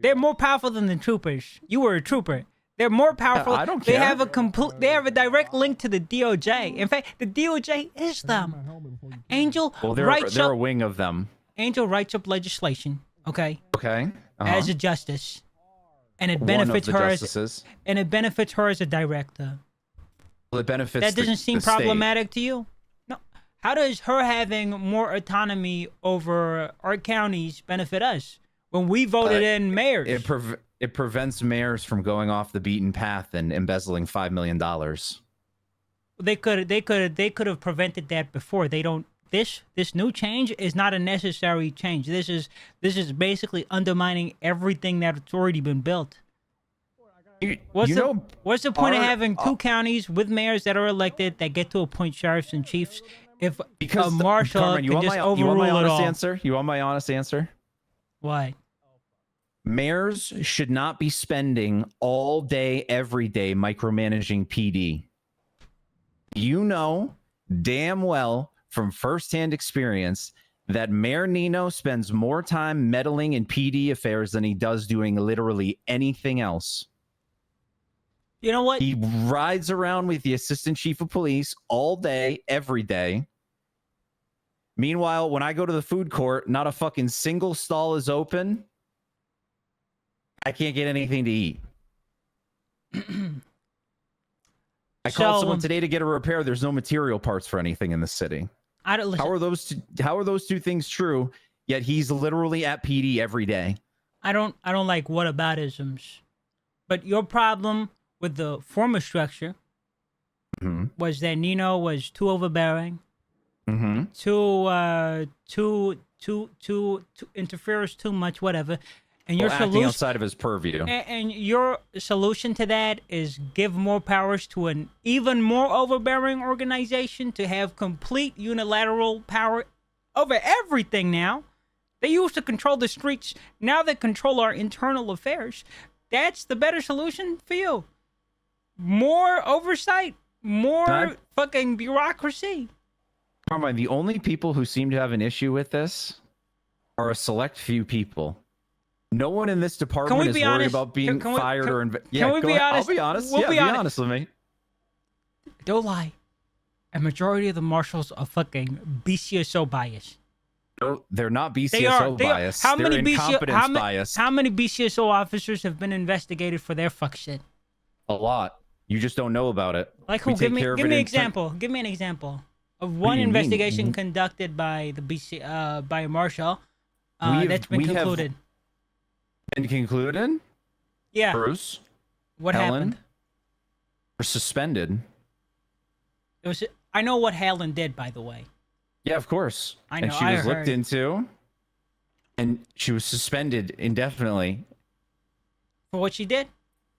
They're more powerful than the troopers. You were a trooper. They're more powerful. I don't They care. have a complete. They have a direct link to the DOJ. In fact, the DOJ is them. Angel Well, they're writes a up. wing of them. Angel writes up legislation. Okay. Okay. As a justice, and it One of benefits the her. justices. And it benefits her as a director. Well, it benefits That doesn't the, seem the state. problematic to you? No. How does her having more autonomy over our counties benefit us when we voted in mayors? It prevents mayors from going off the beaten path and embezzling $5 million. They could have prevented that before. They don't. This new change is not a necessary change. This is basically undermining everything that's already been built. What's the point of having two counties with mayors that are elected that get to appoint sheriffs and chiefs if a marshal Carmine, can just overrule you want my it honest all? answer? You want my honest answer? Why? Mayors should not be spending all day, every day micromanaging PD. You know damn well from firsthand experience that Mayor Nino spends more time meddling in PD affairs than he does doing literally anything else. You know what? He rides around with the assistant chief of police all day, every day. Meanwhile, when I go to the food court, not a fucking single stall is open. I can't get anything to eat. I called someone today to get a repair. There's no material parts for anything in the city. I don't listen. How are those two things true? Yet he's literally at PD every day. I don't like whataboutisms. But your problem with the former structure was that Nino was too overbearing, too interferes too much, whatever. And your acting solution outside of his purview. And your solution to that is give more powers to an even more overbearing organization to have complete unilateral power over everything now. They used to control the streets. Now they control our internal affairs. That's the better solution for you. More oversight, more fucking bureaucracy. Carmine, the only people who seem to have an issue with this are a select few people. No one in this department is worried about being fired or... Can we be honest? I'll be honest. We'll be honest with me. Don't lie. A majority of the marshals are fucking BCSO biased. No, they're not BCSO biased. How many incompetence biased. How many BCSO officers have been investigated for their fuck shit? A lot. You just don't know about it. Like who? Give me an example. Give me an example of one investigation conducted by the by a marshal that's been concluded. Been concluded? Yeah. Bruce? What happened? Or suspended. I know what Helen did, by the way. Yeah, of course. I know. And she was looked into, and she was suspended indefinitely. For what she did?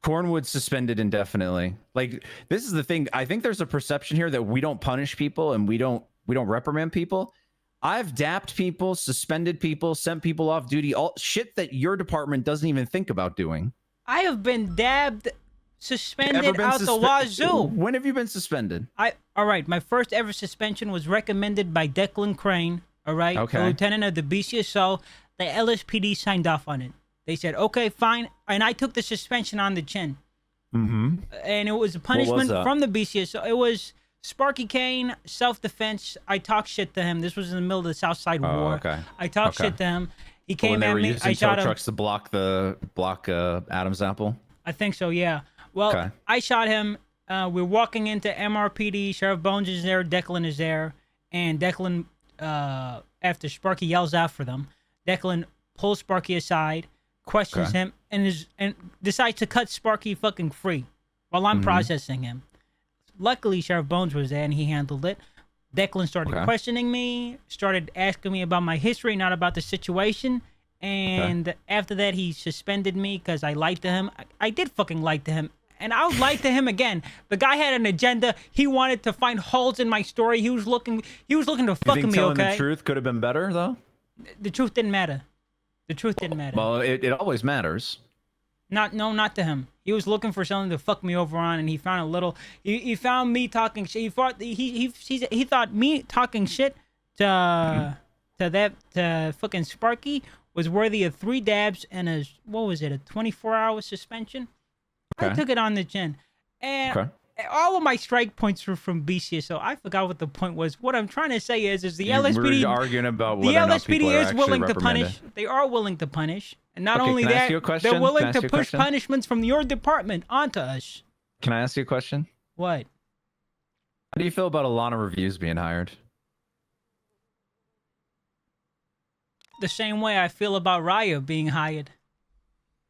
Cornwood suspended indefinitely. Like, this is the thing. I think there's a perception here that we don't punish people and we don't reprimand people. I've dapped people, suspended people, sent people off duty, all shit that your department doesn't even think about doing. I have been dabbed, suspended out the wazoo. When have you been suspended? All right, my first ever suspension was recommended by Declan Crane, all right? Okay. The lieutenant of the BCSO. The LSPD signed off on it. They said, okay, fine. And I took the suspension on the chin. Mm-hmm. And it was a punishment from the BCSO. It was Sparky Kane, self-defense. I talked shit to him. This was in the middle of the South Side War. Okay. I talked shit to him. He came at me. I shot him. Trucks to block Adam's apple. I think so. Yeah. Well, I shot him. We're walking into MRPD. Sheriff Bones is there. Declan is there. And Declan, after Sparky yells out for them, Declan pulls Sparky aside, questions him, and decides to cut Sparky fucking free while I'm processing him. Luckily, Sheriff Bones was there and he handled it. Declan started questioning me, started asking me about my history, not about the situation. And after that, he suspended me because I lied to him. I did fucking lie to him. And I'll lie to him again. The guy had an agenda. He wanted to find holes in my story. He was looking to fuck me, okay? You think telling the truth could have been better, though? The truth didn't matter. The truth didn't matter. Well, it always matters. Not to him. He was looking for something to fuck me over on, and he found a little. He found me talking shit. He thought me talking shit to fucking Sparky was worthy of 3 dabs and a 24-hour suspension. I took it on the chin, and all of my strike points were from BCSO. I forgot what the point was. What I'm trying to say is the LSPD arguing about whether or not people is willing to punish. They are willing to punish, and not only that, they're willing to push punishments from your department onto us. Can I ask you a question? What? How do you feel about Alana Reviews being hired? The same way I feel about Raya being hired.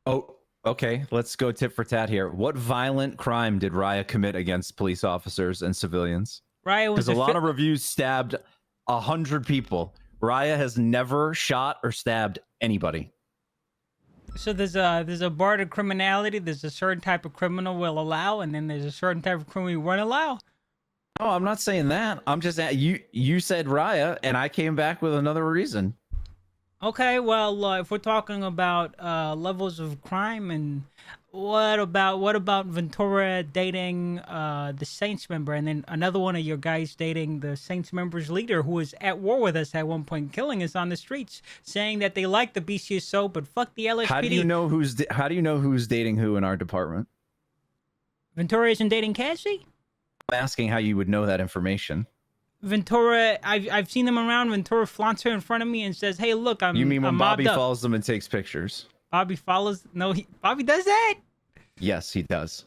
Oh, okay. Let's go tit for tat here. What violent crime did Raya commit against police officers and civilians? Raya was because Alana Reviews stabbed 100 people. Raya has never shot or stabbed anybody. So there's a bar to criminality. There's a certain type of criminal we'll allow, and then there's a certain type of criminal we won't allow. No, I'm not saying that. I'm just you said Raya, and I came back with another reason. Okay, well, if we're talking about levels of crime, and what about Ventura dating the Saints member, and then another one of your guys dating the Saints member's leader, who was at war with us at one point, killing us on the streets, saying that they like the BCSO, but fuck the LSPD. How do you know who's dating who in our department? Ventura isn't dating Cassie? I'm asking how you would know that information. Ventura, I've seen them around. Ventura flaunts her in front of me and says, "Hey, look, I'm." You mean when I'm Bobby mobbed up." follows them and takes pictures? Bobby follows? No, Bobby does that. Yes, he does.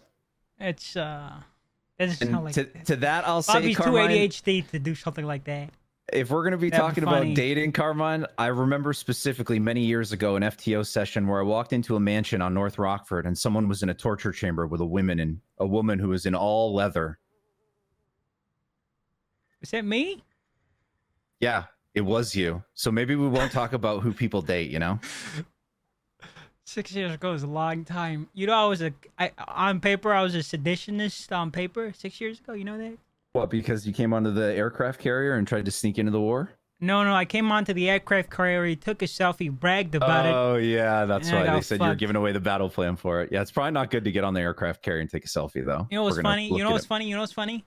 It's that's And not like to that, I'll say, Bobby's too Carmine, ADHD to do something like that. if we're going to be That'd be talking about funny. dating, Carmine, I remember specifically many years ago an FTO session where I walked into a mansion on North Rockford and someone was in a torture chamber with a woman who was in all leather. Is that me? Yeah, it was you. So maybe we won't talk about who people date, you know? 6 years ago is a long time. You know, on paper, I was a seditionist on paper 6 years ago. You know that? What, because you came onto the aircraft carrier and tried to sneak into the war? No, I came onto the aircraft carrier, took a selfie, bragged about it. Oh, yeah, that's and I why. got They said you were fucked. giving away the battle plan for it. Yeah, it's probably not good to get on the aircraft carrier and take a selfie, though. You know what's funny? You know what's funny?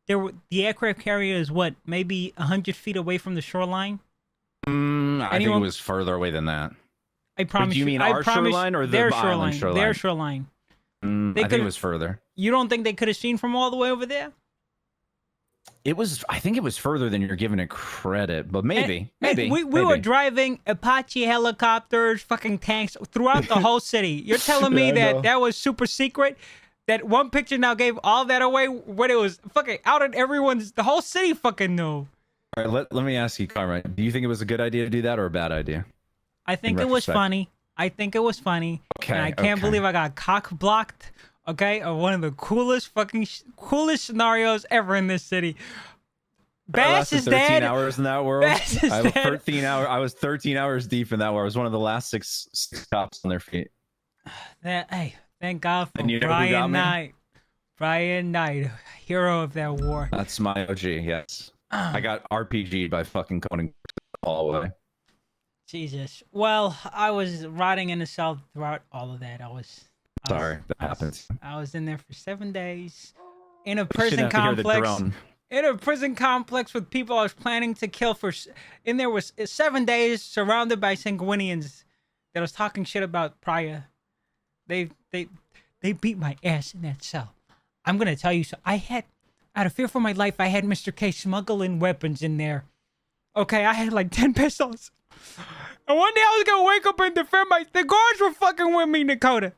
The aircraft carrier is what, maybe 100 feet away from the shoreline? I think it was further away than that. I promise Wait, do you mean I our promise shoreline or the their island shoreline? Their shoreline. I think it was further. You don't think they could have seen from all the way over there? I think it was further than you're giving it credit, but maybe. We were driving Apache helicopters, fucking tanks throughout the whole city. You're telling me Yeah, I know. that was super secret? That one picture now gave all that away when it was fucking out in the whole city fucking knew. All right, let me ask you, Carmine. Do you think it was a good idea to do that or a bad idea? I think In it was retrospect. funny. I think it was funny. Okay, And I can't okay. believe I got cock blocked. Okay, of one of the coolest scenarios ever in this city. I Bass lasted is 13 dead. hours in that world. Bass is I was dead. 13 hours deep in that war. I was one of the last six stops on their feet. Hey, thank God for And you know who got Brian me? Knight. Brian Knight, hero of that war. That's my OG, yes. I got RPG'd by fucking Conan all the way. Jesus. Well, I was rotting in the cell throughout all of that. Sorry, that happens. I was in there for 7 days in a You prison shouldn't have to hear the complex. drone. In a prison complex with people I was planning to kill in there was 7 days surrounded by Sanguinians that was talking shit about Priya. They beat my ass in that cell. I'm gonna tell you so. Out of fear for my life, I had Mr. K smuggling weapons in there. Okay, I had like 10 pistols. And one day I was gonna wake up and defend the guards were fucking with me, Nekoda.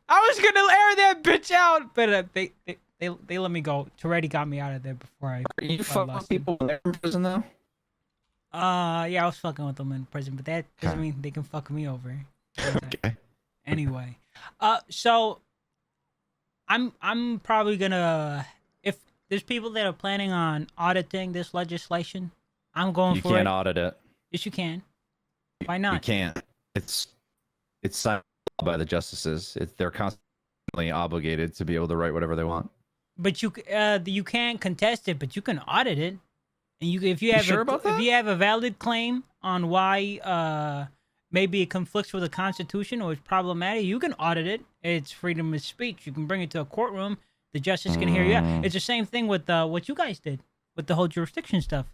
I was gonna air that bitch out, but they let me go. Toretti got me out of there before I. Are you before I fucking lost people in prison though? Yeah, I was fucking with them in prison, but that doesn't mean they can fuck me over. Okay. Anyway, so I'm probably gonna, if there's people that are planning on auditing this legislation, I'm going You for can't it. audit it. Yes, you can. Why You not? can't. It's signed by the justices. They're constantly obligated to be able to write whatever they want. But you can't contest it, but you can audit it. And if you have sure about that? if you have a valid claim on why maybe it conflicts with the Constitution or it's problematic, you can audit it. It's freedom of speech. You can bring it to a courtroom. The justice can hear you out. It's the same thing with what you guys did with the whole jurisdiction stuff.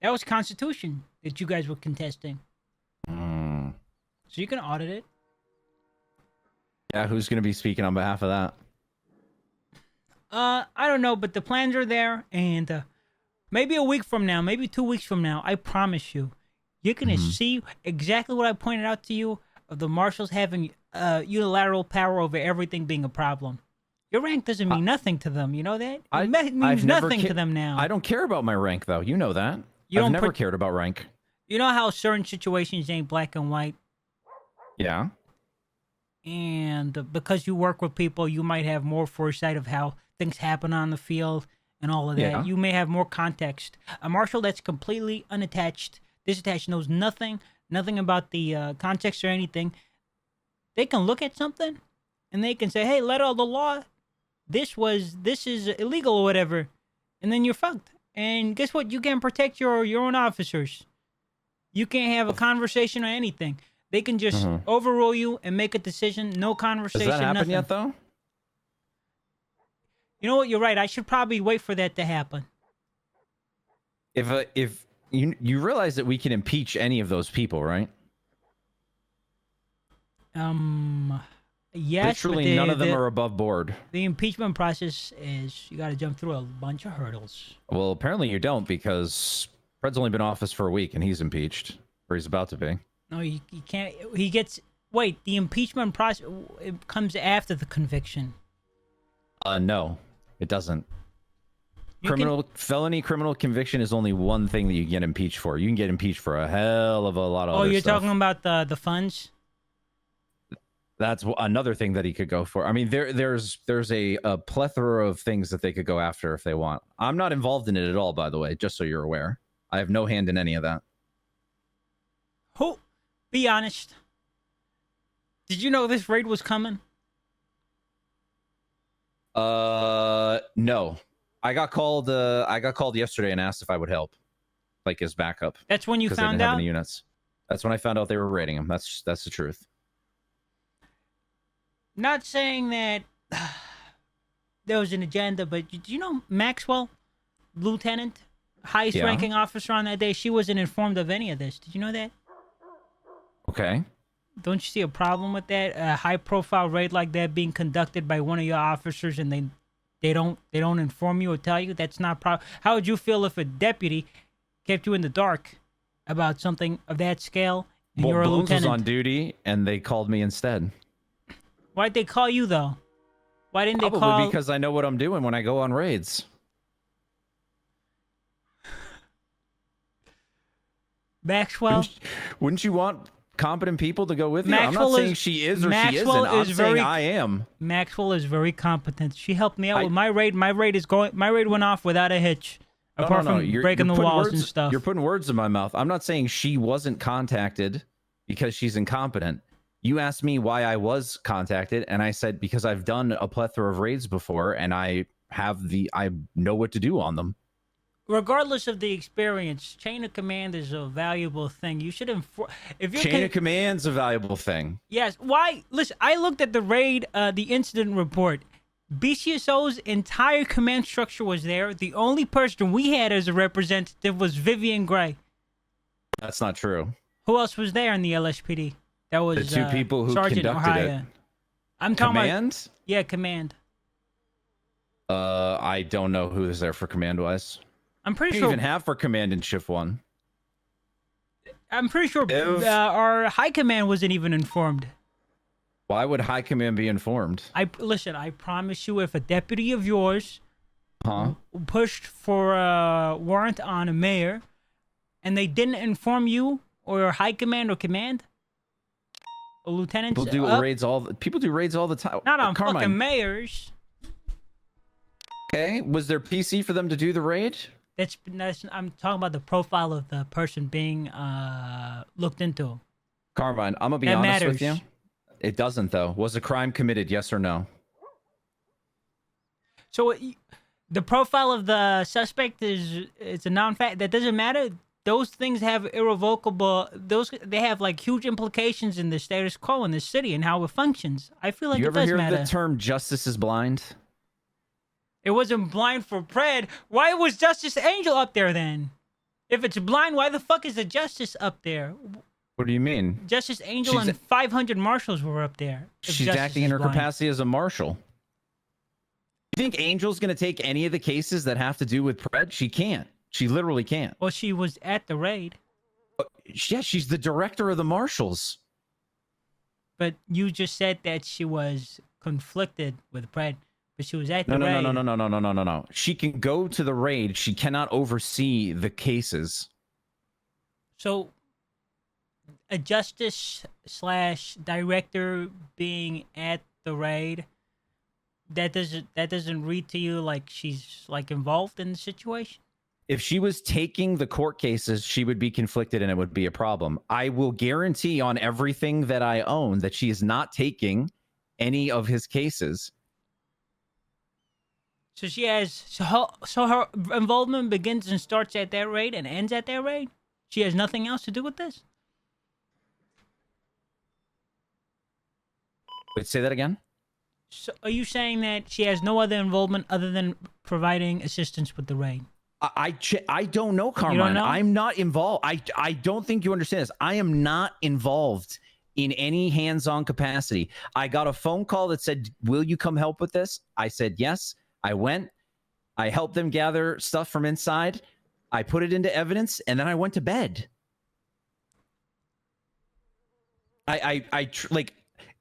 That was Constitution that you guys were contesting. So you can audit it. Yeah, who's going to be speaking on behalf of that? I don't know, but the plans are there, and maybe a week from now, maybe 2 weeks from now, I promise you, you're gonna see exactly what I pointed out to you of the Marshals having unilateral power over everything being a problem. Your rank doesn't mean nothing to them. You know that? It means nothing to them now. I don't care about my rank, though. You know that. You I've don't never put- cared about rank. You know how certain situations ain't black and white, Yeah. and because you work with people, you might have more foresight of how things happen on the field and all of that. Yeah. You may have more context. A marshal that's completely disattached, knows nothing about the context or anything. They can look at something and they can say, "Hey, letter of the law, this is illegal or whatever," and then you're fucked. And guess what? You can't protect your own officers. You can't have a conversation or anything. They can just overrule you and make a decision. No conversation. Has that happened nothing. yet, though? You know what? You're right. I should probably wait for that to happen. If you realize that we can impeach any of those people, right? Yes. but Literally none of them are above board. The impeachment process is you got to jump through a bunch of hurdles. Well, apparently you don't, because Fred's only been in office for a week and he's impeached, or he's about to be. No, you can't. He gets Wait, the impeachment process it comes after the conviction. No, it doesn't. Felony criminal conviction is only one thing that you get impeached for. You can get impeached for a hell of a lot of other you're stuff. talking about the funds? That's another thing that he could go for. I mean, there's a plethora of things that they could go after if they want. I'm not involved in it at all, by the way, just so you're aware. I have no hand in any of that. Who? Be honest. Did you know this raid was coming? No. I got called yesterday and asked if I would help, like as backup. That's when you because found they didn't have out? any units. That's when I found out they were raiding them. That's the truth. Not saying that there was an agenda, but do you know Maxwell, lieutenant, highest ranking officer on that day? She wasn't informed of any of this. Did you know that? Okay. Don't you see a problem with that? A high-profile raid like that being conducted by one of your officers, and they don't inform you or tell you? That's not proper. How would you feel if a deputy kept you in the dark about something of that scale, and you're a Bones lieutenant? was on duty, and they called me instead. Why'd they call you though? Why didn't they call? Probably because I know what I'm doing when I go on raids. Maxwell, wouldn't you want competent people to go with you? Maxwell I'm not saying she is or she isn't. I'm saying I am. Maxwell is very competent. She helped me out with my raid. My raid went off without a hitch, apart from breaking the walls and stuff. You're putting words in my mouth. I'm not saying she wasn't contacted because she's incompetent. You asked me why I was contacted, and I said because I've done a plethora of raids before, and I know what to do on them. Regardless of the experience, chain of command is a valuable thing. You should Chain of command's a valuable thing. Yes. Why? Listen, I looked at the raid, the incident report. BCSO's entire command structure was there. The only person we had as a representative was Vivian Gray. That's not true. Who else was there in the LSPD? That was the two people who Sergeant conducted Ohaya. it. I'm talking Command? about yeah, command. I don't know who is there for command wise. I'm pretty you sure even have for command in shift 1. I'm pretty sure our high command wasn't even informed. Why would high command be informed? Listen, I promise you, if a deputy of yours pushed for a warrant on a mayor, and they didn't inform you or high command or command, a lieutenant. People do raids all the time. Not on Carmine. fucking mayors. Okay, was there PC for them to do the raid? That's I'm talking about the profile of the person being looked into. Carmine, I'm gonna be honest with you. It doesn't though. Was a crime committed? Yes or no? So the profile of the suspect it's a non-fact. That doesn't matter. Those things have irrevocable. They have like huge implications in the status quo in the city and how it functions. I feel like you it ever does hear matter. the term "justice is blind"? It wasn't blind for Pred. Why was Justice Angel up there then? If it's blind, why the fuck is the Justice up there? What do you mean? Justice Angel and 500 Marshals were up there. She's acting in her capacity as a marshal. You think Angel's going to take any of the cases that have to do with Pred? She can't. She literally can't. Well, she was at the raid. Yeah, she's the director of the Marshals. But you just said that she was conflicted with Pred. But she was at the raid. No. She can go to the raid. She cannot oversee the cases. So, a justice / director being at the raid, that doesn't read to you like she's like involved in the situation? If she was taking the court cases, she would be conflicted and it would be a problem. I will guarantee on everything that I own that she is not taking any of his cases. So she has so her involvement begins and starts at that raid and ends at that raid? She has nothing else to do with this? Wait, say that again? So are you saying that she has no other involvement other than providing assistance with the raid? I don't know, Carmine. You don't know? I'm not involved. I don't think you understand this. I am not involved in any hands-on capacity. I got a phone call that said, "Will you come help with this?" I said yes. I went, I helped them gather stuff from inside, I put it into evidence, and then I went to bed. Like,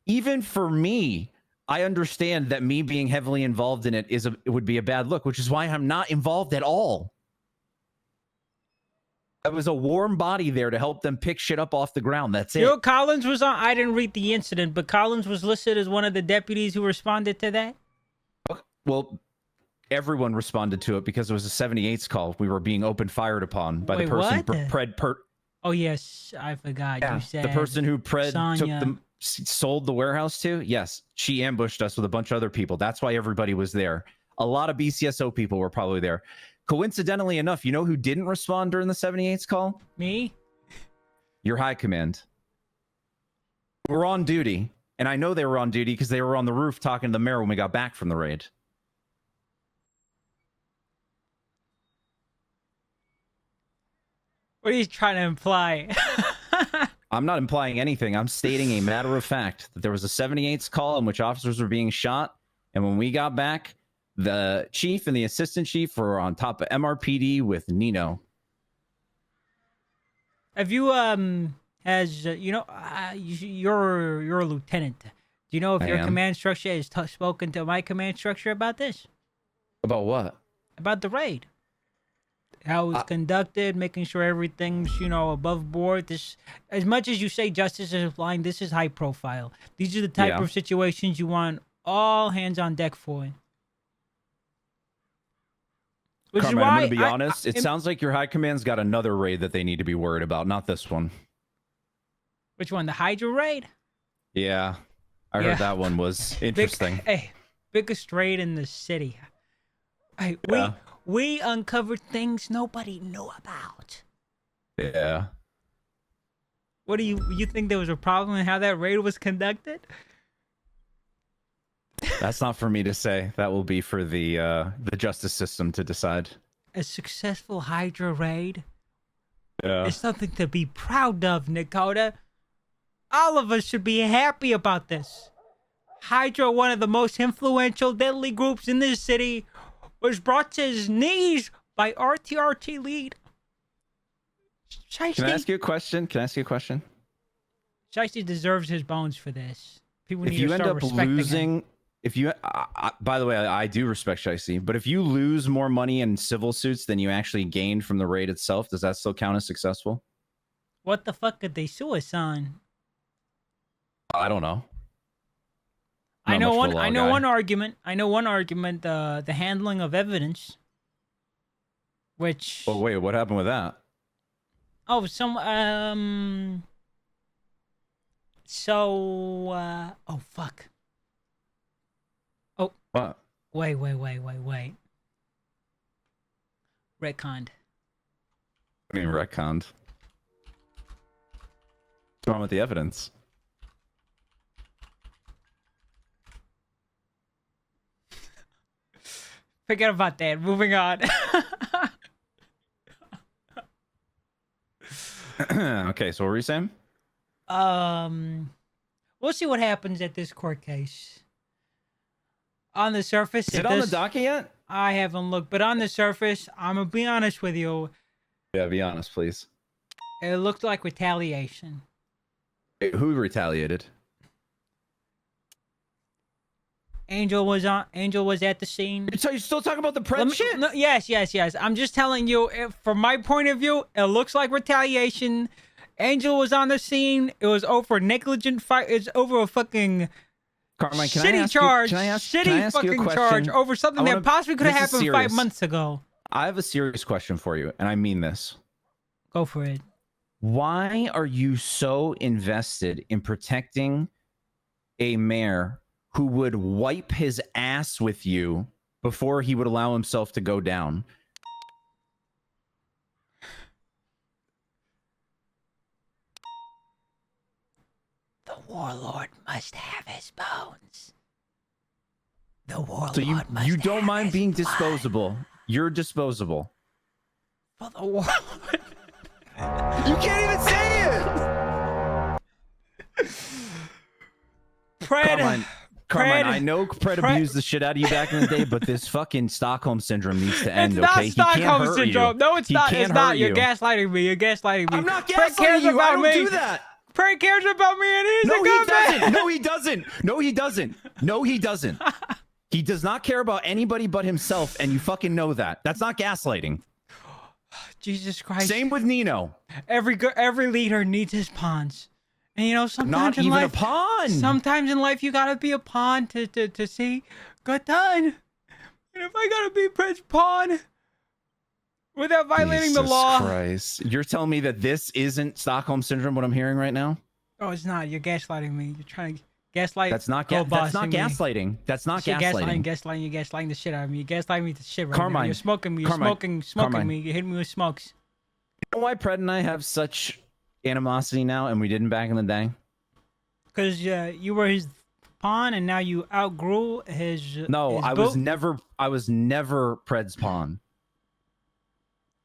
even for me, I understand that me being heavily involved in it would be a bad look, which is why I'm not involved at all. I was a warm body there to help them pick shit up off the ground. That's it. Collins was on. I didn't read the incident, but Collins was listed as one of the deputies who responded to that. Well, everyone responded to it because it was a 78's call. We were being open fired upon by the person. Oh yes, I forgot. Yeah, You said the person who Sonya. sold the warehouse to. Yes, she ambushed us with a bunch of other people. That's why everybody was there. A lot of BCSO people were probably there. Coincidentally enough, you know who didn't respond during the 78's call? Me? Your high command. We're on duty, and I know they were on duty because they were on the roof talking to the mayor when we got back from the raid. What are you trying to imply? I'm not implying anything. I'm stating a matter of fact that there was a 78's call in which officers were being shot, and when we got back, the chief and the assistant chief were on top of MRPD with Nino. Have you you're a lieutenant. Do you know if I your am. command structure has spoken to my command structure about this? About what? About the raid. How it's conducted, making sure everything's, above board. This, as much as you say justice is blind, this is high profile. These are the type of situations you want all hands on deck for. Carmine, I'm going to be honest. It sounds like your high command's got another raid that they need to be worried about, not this one. Which one? The Hydra raid? Yeah. I heard that one was interesting. Biggest raid in the city. Hey, we uncovered things nobody knew about. Yeah. What do you think there was a problem in how that raid was conducted? That's not for me to say. That will be for the justice system to decide. A successful Hydra raid Yeah. is something to be proud of, Nekoda. All of us should be happy about this. Hydra, one of the most influential, deadly groups in this city, was brought to his knees by RTRT lead. Shiesty. Can I ask you a question? Shiesty deserves his bones for this. People If need you to end start up respecting losing, him. if you, by the way, I do respect Shiesty, but if you lose more money in civil suits than you actually gained from the raid itself, does that still count as successful? What the fuck could they sue us on? I don't know. I know one argument. The handling of evidence. Which. Oh wait, what happened with that? Oh, oh fuck. Oh. What? Wait. Retconned. I mean, retconned. What's wrong with the evidence? Forget about that. Moving on. Okay, so what were you saying? We'll see what happens at this court case. On the surface, Is it on the docket yet? I haven't looked, but on the surface, I'm gonna be honest with you. Yeah, be honest, please. It looked like retaliation. Who retaliated? Angel was at the scene. So you're still talking about the prep shit? No, yes. I'm just telling you, from my point of view, it looks like retaliation. Angel was on the scene. It was over negligent fight. It's over a fucking Carmine, shitty charge over something that possibly could have happened 5 months ago. I have a serious question for you, and I mean this. Go for it. Why are you so invested in protecting a mayor who would wipe his ass with you before he would allow himself to go down? The warlord must have his bones. The warlord So you don't mind being disposable. You're disposable. For the warlord. You can't even say it! Carmine, I know Pred abused the shit out of you back in the day, but this fucking Stockholm syndrome needs to end, okay? It's not Stockholm syndrome. You. No, it's He not. can't It's not. hurt You're you. gaslighting me. I'm not Pred gaslighting cares you. about I don't me. do that. Pred cares about me and he's No, a he good doesn't. man. No, he doesn't. No, he doesn't. No, he doesn't. He does not care about anybody but himself, and you fucking know that. That's not gaslighting. Jesus Christ. Same with Nino. Every leader needs his pawns. And you know, sometimes Not in even life, a pawn. Sometimes in life you gotta be a pawn to see good done. And if I gotta be Pred's pawn without violating the law. Christ. You're telling me that this isn't Stockholm syndrome, what I'm hearing right now? Oh, it's not. You're gaslighting me. You're trying to gaslight. That's not bossing me. gaslighting. That's not You're gaslighting. Gaslighting. You're gaslighting the shit out of me. You're gaslighting me to shit right now. Carmine. You're smoking me. You're Carmine. smoking Carmine. me. You're hitting me with smokes. You know why Pred and I have such animosity now and we didn't back in the day? Because you were his pawn and now you outgrew his. No, his I goat. was never Pred's pawn.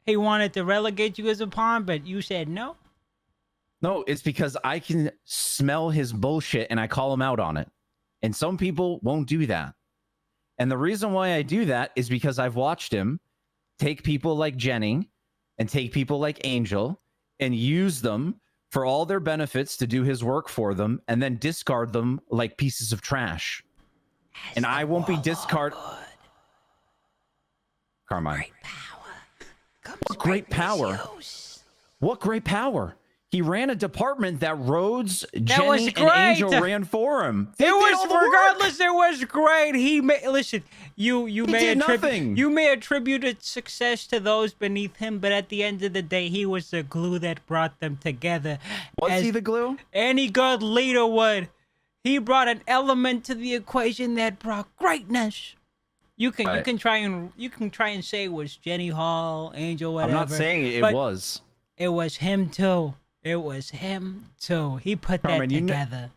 He wanted to relegate you as a pawn, but you said no. No, it's because I can smell his bullshit and I call him out on it. And some people won't do that. And the reason why I do that is because I've watched him take people like Jenny and take people like Angel and use them for all their benefits to do his work for them and then discard them like pieces of trash. And I won't be discarded. Carmine. What great power? What great power? He ran a department that Rhodes, Jenny, and Angel ran for him. They It did was all the work. regardless. It was great. He may listen. You may did attribute nothing. you may attribute success to those beneath him, but at the end of the day, he was the glue that brought them together. Was he the glue? Any good leader would. He brought an element to the equation that brought greatness. You can try and say it was Jenny Hall, Angel, whatever. I'm not saying it but was. It was him too. It was him too. He put Carmine, that you together.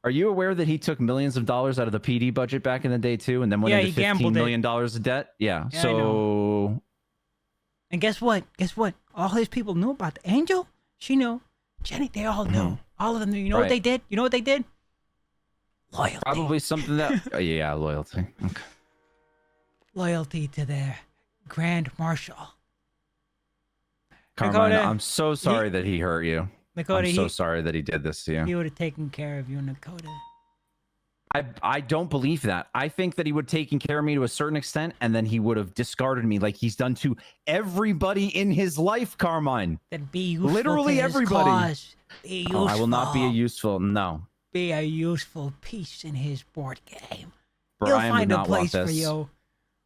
Are you aware that he took millions of dollars out of the PD budget back in the day too, and then went Yeah, into he gambled $15 it. million of debt? Yeah. Yeah, I So And guess what? All his people knew about the Angel. She knew. Jenny, they all knew. All of them knew. You know what Right. they did? You know what they did? Loyalty. probably something that yeah, loyalty. Okay. Loyalty to their Grand Marshal. Carmine, Nekoda, I'm so sorry that he hurt you. Nekoda, I'm so he- sorry that he did this to you. He would have taken care of you, Nekoda. I don't believe that. I think that he would have taken care of me to a certain extent, and then he would have discarded me like he's done to everybody in his life, Carmine. Then be useful Literally to his everybody. cause. Be useful. Oh, I will not be a useful. No. Be a useful piece in his board game. Brian He'll would find a not want place for this. you.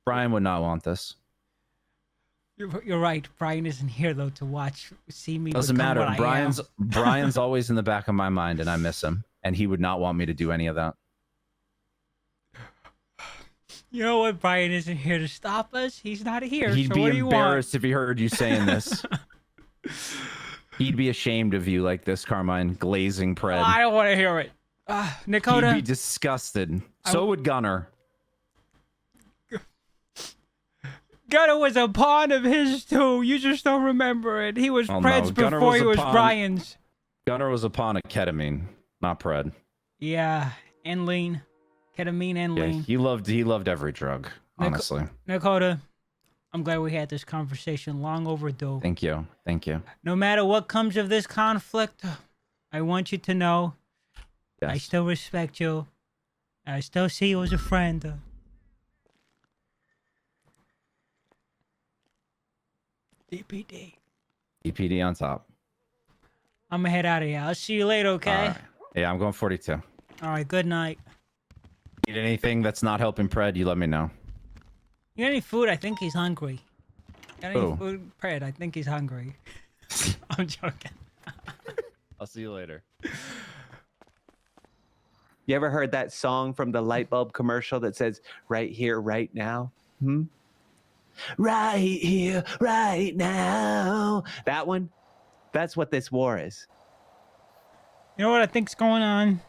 Brian would not want this. You're right. Brian isn't here though to see me. Doesn't become matter. what I Brian's am. Brian's always in the back of my mind, and I miss him. And he would not want me to do any of that. You know what? Brian isn't here to stop us. He's not here. He'd so be what do you want? embarrassed if he heard you saying this. He'd be ashamed of you like this, Carmine, glazing Pred. I don't want to hear it. Nekoda. He'd be disgusted. So would Gunner. Gunner was a pawn of his too. You just don't remember it. He was Oh, Pred's no. Gunner before was he a was pawn. Brian's. Gunner was a pawn of ketamine, not Pred. Yeah, and lean, ketamine and Yeah, lean. he loved every drug, honestly. Nekoda, I'm glad we had this conversation. Long overdue. Thank you. Thank you. No matter what comes of this conflict, I want you to know I Yes. still respect you. I still see you as a friend. DPD. EPD on top. I'm gonna head out of here. I'll see you later, okay? All right. Yeah, I'm going 42. All right, good night. Need anything that's not helping Pred, you let me know. You got any food? I think he's hungry. Got any Who? food? Pred, I think he's hungry. I'm joking. I'll see you later. You ever heard that song from the light bulb commercial that says "Right here, right now"? Right here, right now. That one. That's what this war is. You know what I think's going on?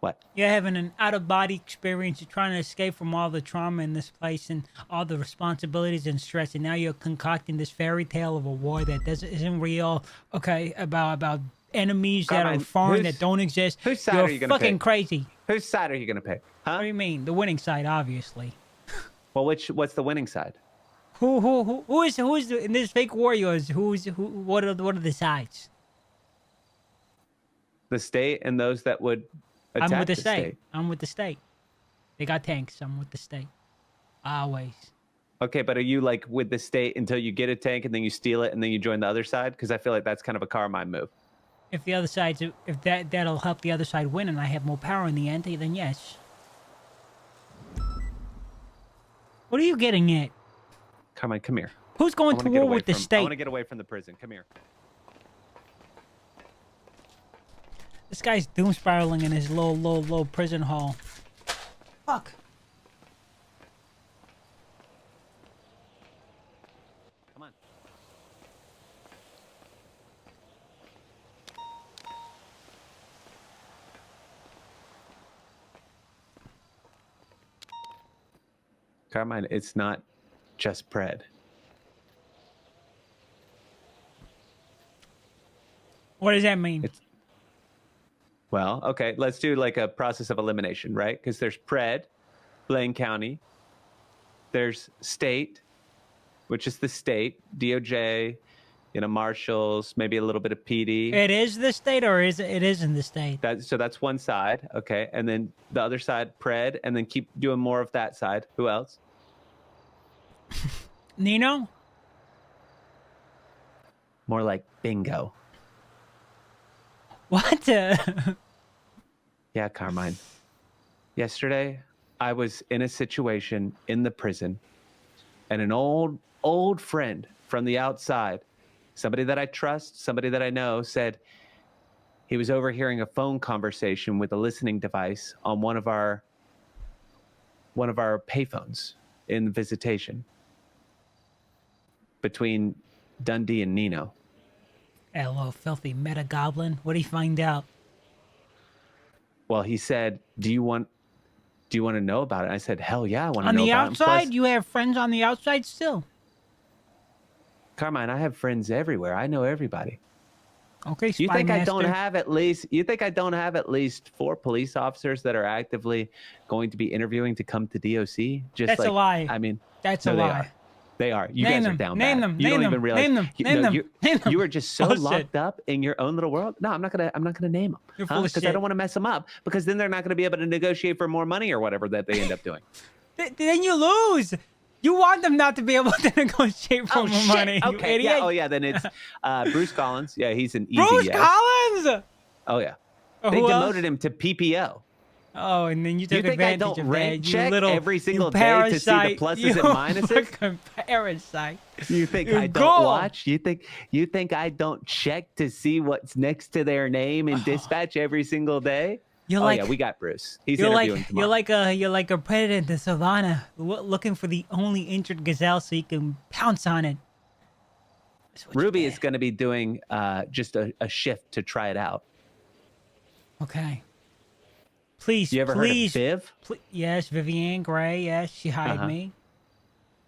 What? You're having an out-of-body experience. You're trying to escape from all the trauma in this place and all the responsibilities and stress, and now you're concocting this fairy tale of a war that isn't real. Okay, about enemies that are Carmine, foreign that don't exist. Whose side You're are you gonna fucking pick? crazy. Whose side are you gonna pick? Huh? What do you mean? The winning side, obviously. Well, what's the winning side? Who is in this fake war yours? What are the sides? The state and those that would attack I'm with the the state. I'm with the state. They got tanks. I'm with the state. Always. Okay, but are you like with the state until you get a tank and then you steal it and then you join the other side? Because I feel like that's kind of a Carmine move. If the other side's, if that'll help the other side win and I have more power in the end, then yes. What are you getting at? Carmine, come here. Who's going to war with the I state? want to get away from the prison. Come here. This guy's doom spiraling in his low prison hall. Fuck. Come on. Carmine, it's not just Pred. What does that mean? Well, okay, let's do like a process of elimination, right? Because there's Pred, Blaine County. There's state, which is the state, DOJ, Marshals, maybe a little bit of PD. It is the state, or it isn't the state? So that's one side, okay, and then the other side, Pred, and then keep doing more of that side. Who else? Nino? More like bingo. What? Yeah, Carmine. Yesterday, I was in a situation in the prison, and an old friend from the outside, somebody that I trust, somebody that I know, said he was overhearing a phone conversation with a listening device on one of our payphones in visitation between Dundee and Nino. Hello, filthy meta goblin. What did he find out? Well, he said, "Do you want to know about it?" I said, "Hell yeah, I want to know about it." On the outside, Plus, you have friends on the outside still. Carmine, I have friends everywhere. I know everybody. Okay, You think I don't Master. have at least? You think I don't have at least 4 police officers that are actively going to be interviewing to come to DOC? That's a lie. I mean, That's no, a they lie. are. They are. You Name guys them, are down name bad. them, You name don't them, even realize. name them, name them, name them. You are just so Bullshit. locked up in your own little world. No, I'm not gonna name them. You're full of Because I shit. don't want to mess them up. Because then they're not gonna be able to negotiate for more money or whatever that they end up doing. Then you lose. You want them not to be able to negotiate for more money. You Okay. idiot. Yeah. Oh yeah. Then it's Bruce Collins. Yeah, he's an easy Bruce yes. Collins. Oh yeah. Oh, They who else? demoted him to PPO. Oh, and then you took You think I advantage don't of rank that. check You little, every single you day to see the parasite. pluses You and minuses? fucking parasite. You think You I don't go. watch? You think I don't check to see what's next to their name in dispatch every single day? You're oh like- yeah, we got Bruce. He's You're interviewing like tomorrow. you're like a predator in the savannah, looking for the only injured gazelle so you can pounce on it. Ruby is going to be doing just a shift to try it out. Okay. Please, You ever please, heard of Viv? Yes, Vivian Gray. Yes, she hired Uh-huh. me.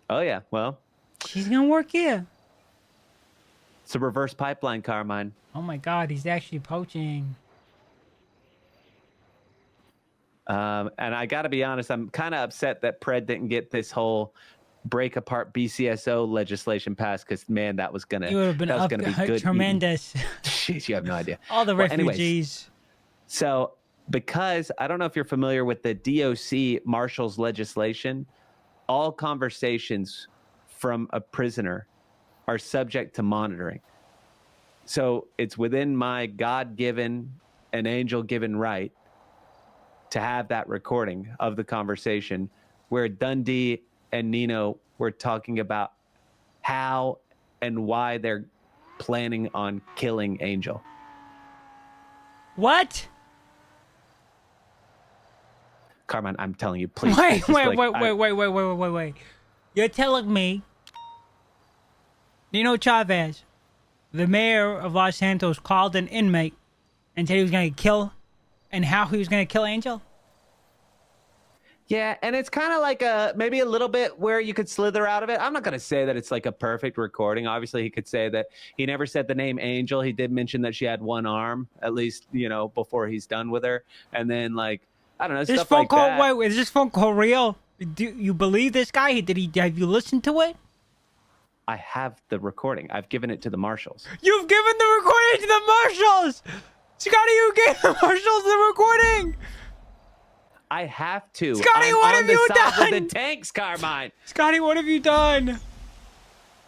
Oh yeah, well, She's gonna work here. it's a reverse pipeline, Carmine. Oh my God, he's actually poaching. And I got to be honest, I'm kind of upset that Pred didn't get this whole break apart BCSO legislation passed because man, that was gonna You would have been that was up gonna be good. tremendous. Jeez, you have no idea. All the Well, anyways, refugees. so because I don't know if you're familiar with the DOC Marshals legislation, all conversations from a prisoner are subject to monitoring. So it's within my God-given and angel-given right to have that recording of the conversation where Dundee and Nino were talking about how and why they're planning on killing Angel. What? Carmine, I'm telling you, please. Wait, this is wait, like- wait. You're telling me Nino Chavez, the mayor of Los Santos, called an inmate and said he was going to kill, and how he was going to kill Angel? Yeah, and it's kind of like maybe a little bit where you could slither out of it. I'm not going to say that it's like a perfect recording. Obviously, he could say that he never said the name Angel. He did mention that she had one arm, at least, before he's done with her. And then, like, I don't know, This stuff phone like call, that. wait, is this phone call real? Do you believe this guy? Have you listened to it? I have the recording. I've given it to the Marshals. You've given the recording to the Marshals! Scotty, you gave the marshals the recording. I have to. Scotty, I'm what on have the you side done? with the tanks, Carmine. Scotty, what have you done?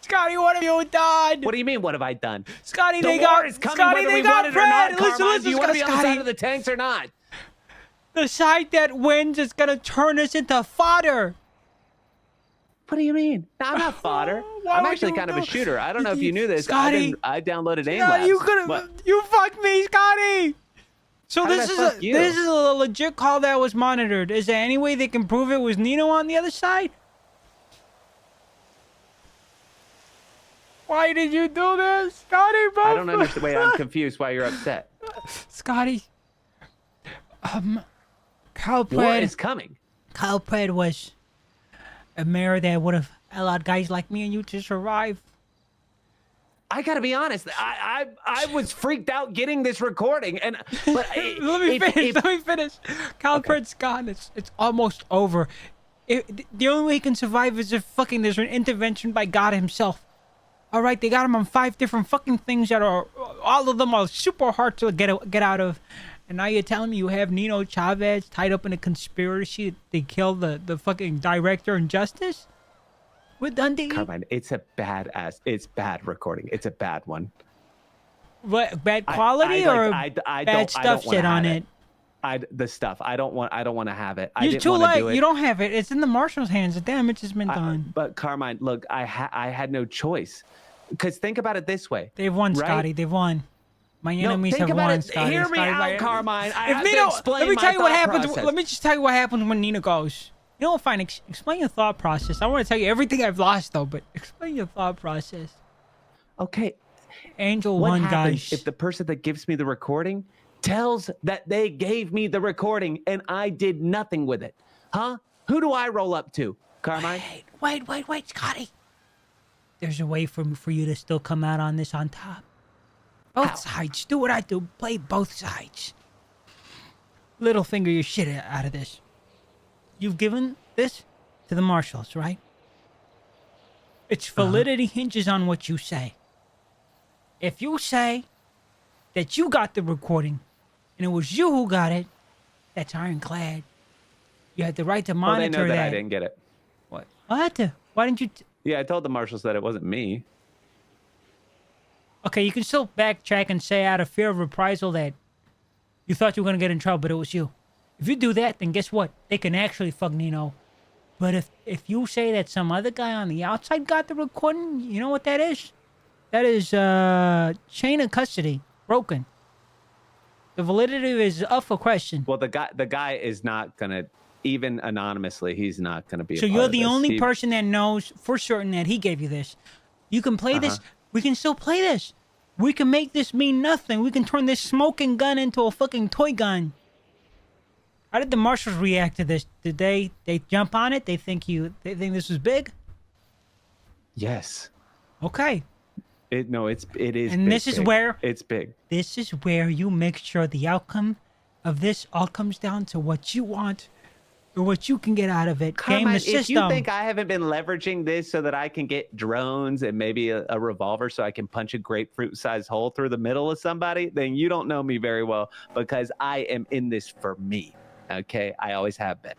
Scotty, what have you done? What do you mean? What have I done? Scotty, The they war got is coming Scotty, whether they we got want it or not, Fred. Carmine. Listen, Do you want to be on the Scotty. side of the tanks or not? The side that wins is gonna turn us into fodder. What do you mean? No, I'm not fodder. Why I'm would actually you kind of a do- shooter. I don't know if you knew this. Scotty. I downloaded aim Yeah, labs. you could What? have. You fucked me, Scotty. So How did this I is fuck you? this is a legit call that was monitored. Is there any way they can prove it was Nino on the other side? Why did you do this, Scotty? Bro? I don't understand. Wait, I'm confused why you're upset. Scotty. War Calpred is coming. Calpred was a mayor that would have allowed guys like me and you to survive. I gotta be honest. I was freaked out getting this recording, and but Let me finish. Calpred's gone. It's almost over. The only way he can survive is if fucking there's an intervention by God himself. All right, they got him on 5 different fucking things that are all of them are super hard to get out of. And now you're telling me you have Nino Chavez tied up in a conspiracy to kill the fucking director in Justice? With Dundee? Carmine, it's a it's bad recording. It's a bad one. What, bad quality or bad stuff said on it? The stuff. I don't want to have it. You're too late. You don't have it. It's in the marshal's hands. The damage has been done. But Carmine, look, I had no choice. Because think about it this way. They've won, right? Scotty. They've won. My enemies think have about won, it. Scotty. Hear me Scotty, out, Carmine. I If have Nino, to explain let me my tell you what thought happens. process. Let me just tell you what happens when Nino goes. You know what? Fine. Explain your thought process. I want to tell you everything I've lost, though. But explain your thought process. Okay. Angel What won, happens guys. if the person that gives me the recording tells that they gave me the recording and I did nothing with it? Huh? Who do I roll up to, Carmine? Wait, Scotty. There's a way for you to still come out on this on top. Both sides. Do what I do. Play both sides. Little finger your shit out of this. You've given this to the marshals, right? Its validity hinges on what you say. If you say that you got the recording and it was you who got it, that's ironclad. You have the right to monitor they know that I that. didn't get it. What? What? Why didn't you? Yeah, I told the marshals that it wasn't me. Okay, you can still backtrack and say out of fear of reprisal that you thought you were going to get in trouble, but it was you. If you do that, then guess what? They can actually fuck Nino. But if you say that some other guy on the outside got the recording, you know what that is? That is chain of custody broken. The validity is up for question. Well, the guy is not gonna, even anonymously, he's not gonna be. So you're the only person that knows for certain that he gave you this. You can play this. We can still play this. We can make this mean nothing. We can turn this smoking gun into a fucking toy gun. How did the marshals react to this? Did they jump on it? They think this was big? Yes. Okay. It is. And big, this is big. where it's big. This is where you make sure the outcome of this all comes down to what you want or what you can get out of it. Carmine, Game the system. if you think I haven't been leveraging this so that I can get drones and maybe a revolver so I can punch a grapefruit-sized hole through the middle of somebody, then you don't know me very well, because I am in this for me. Okay? I always have been.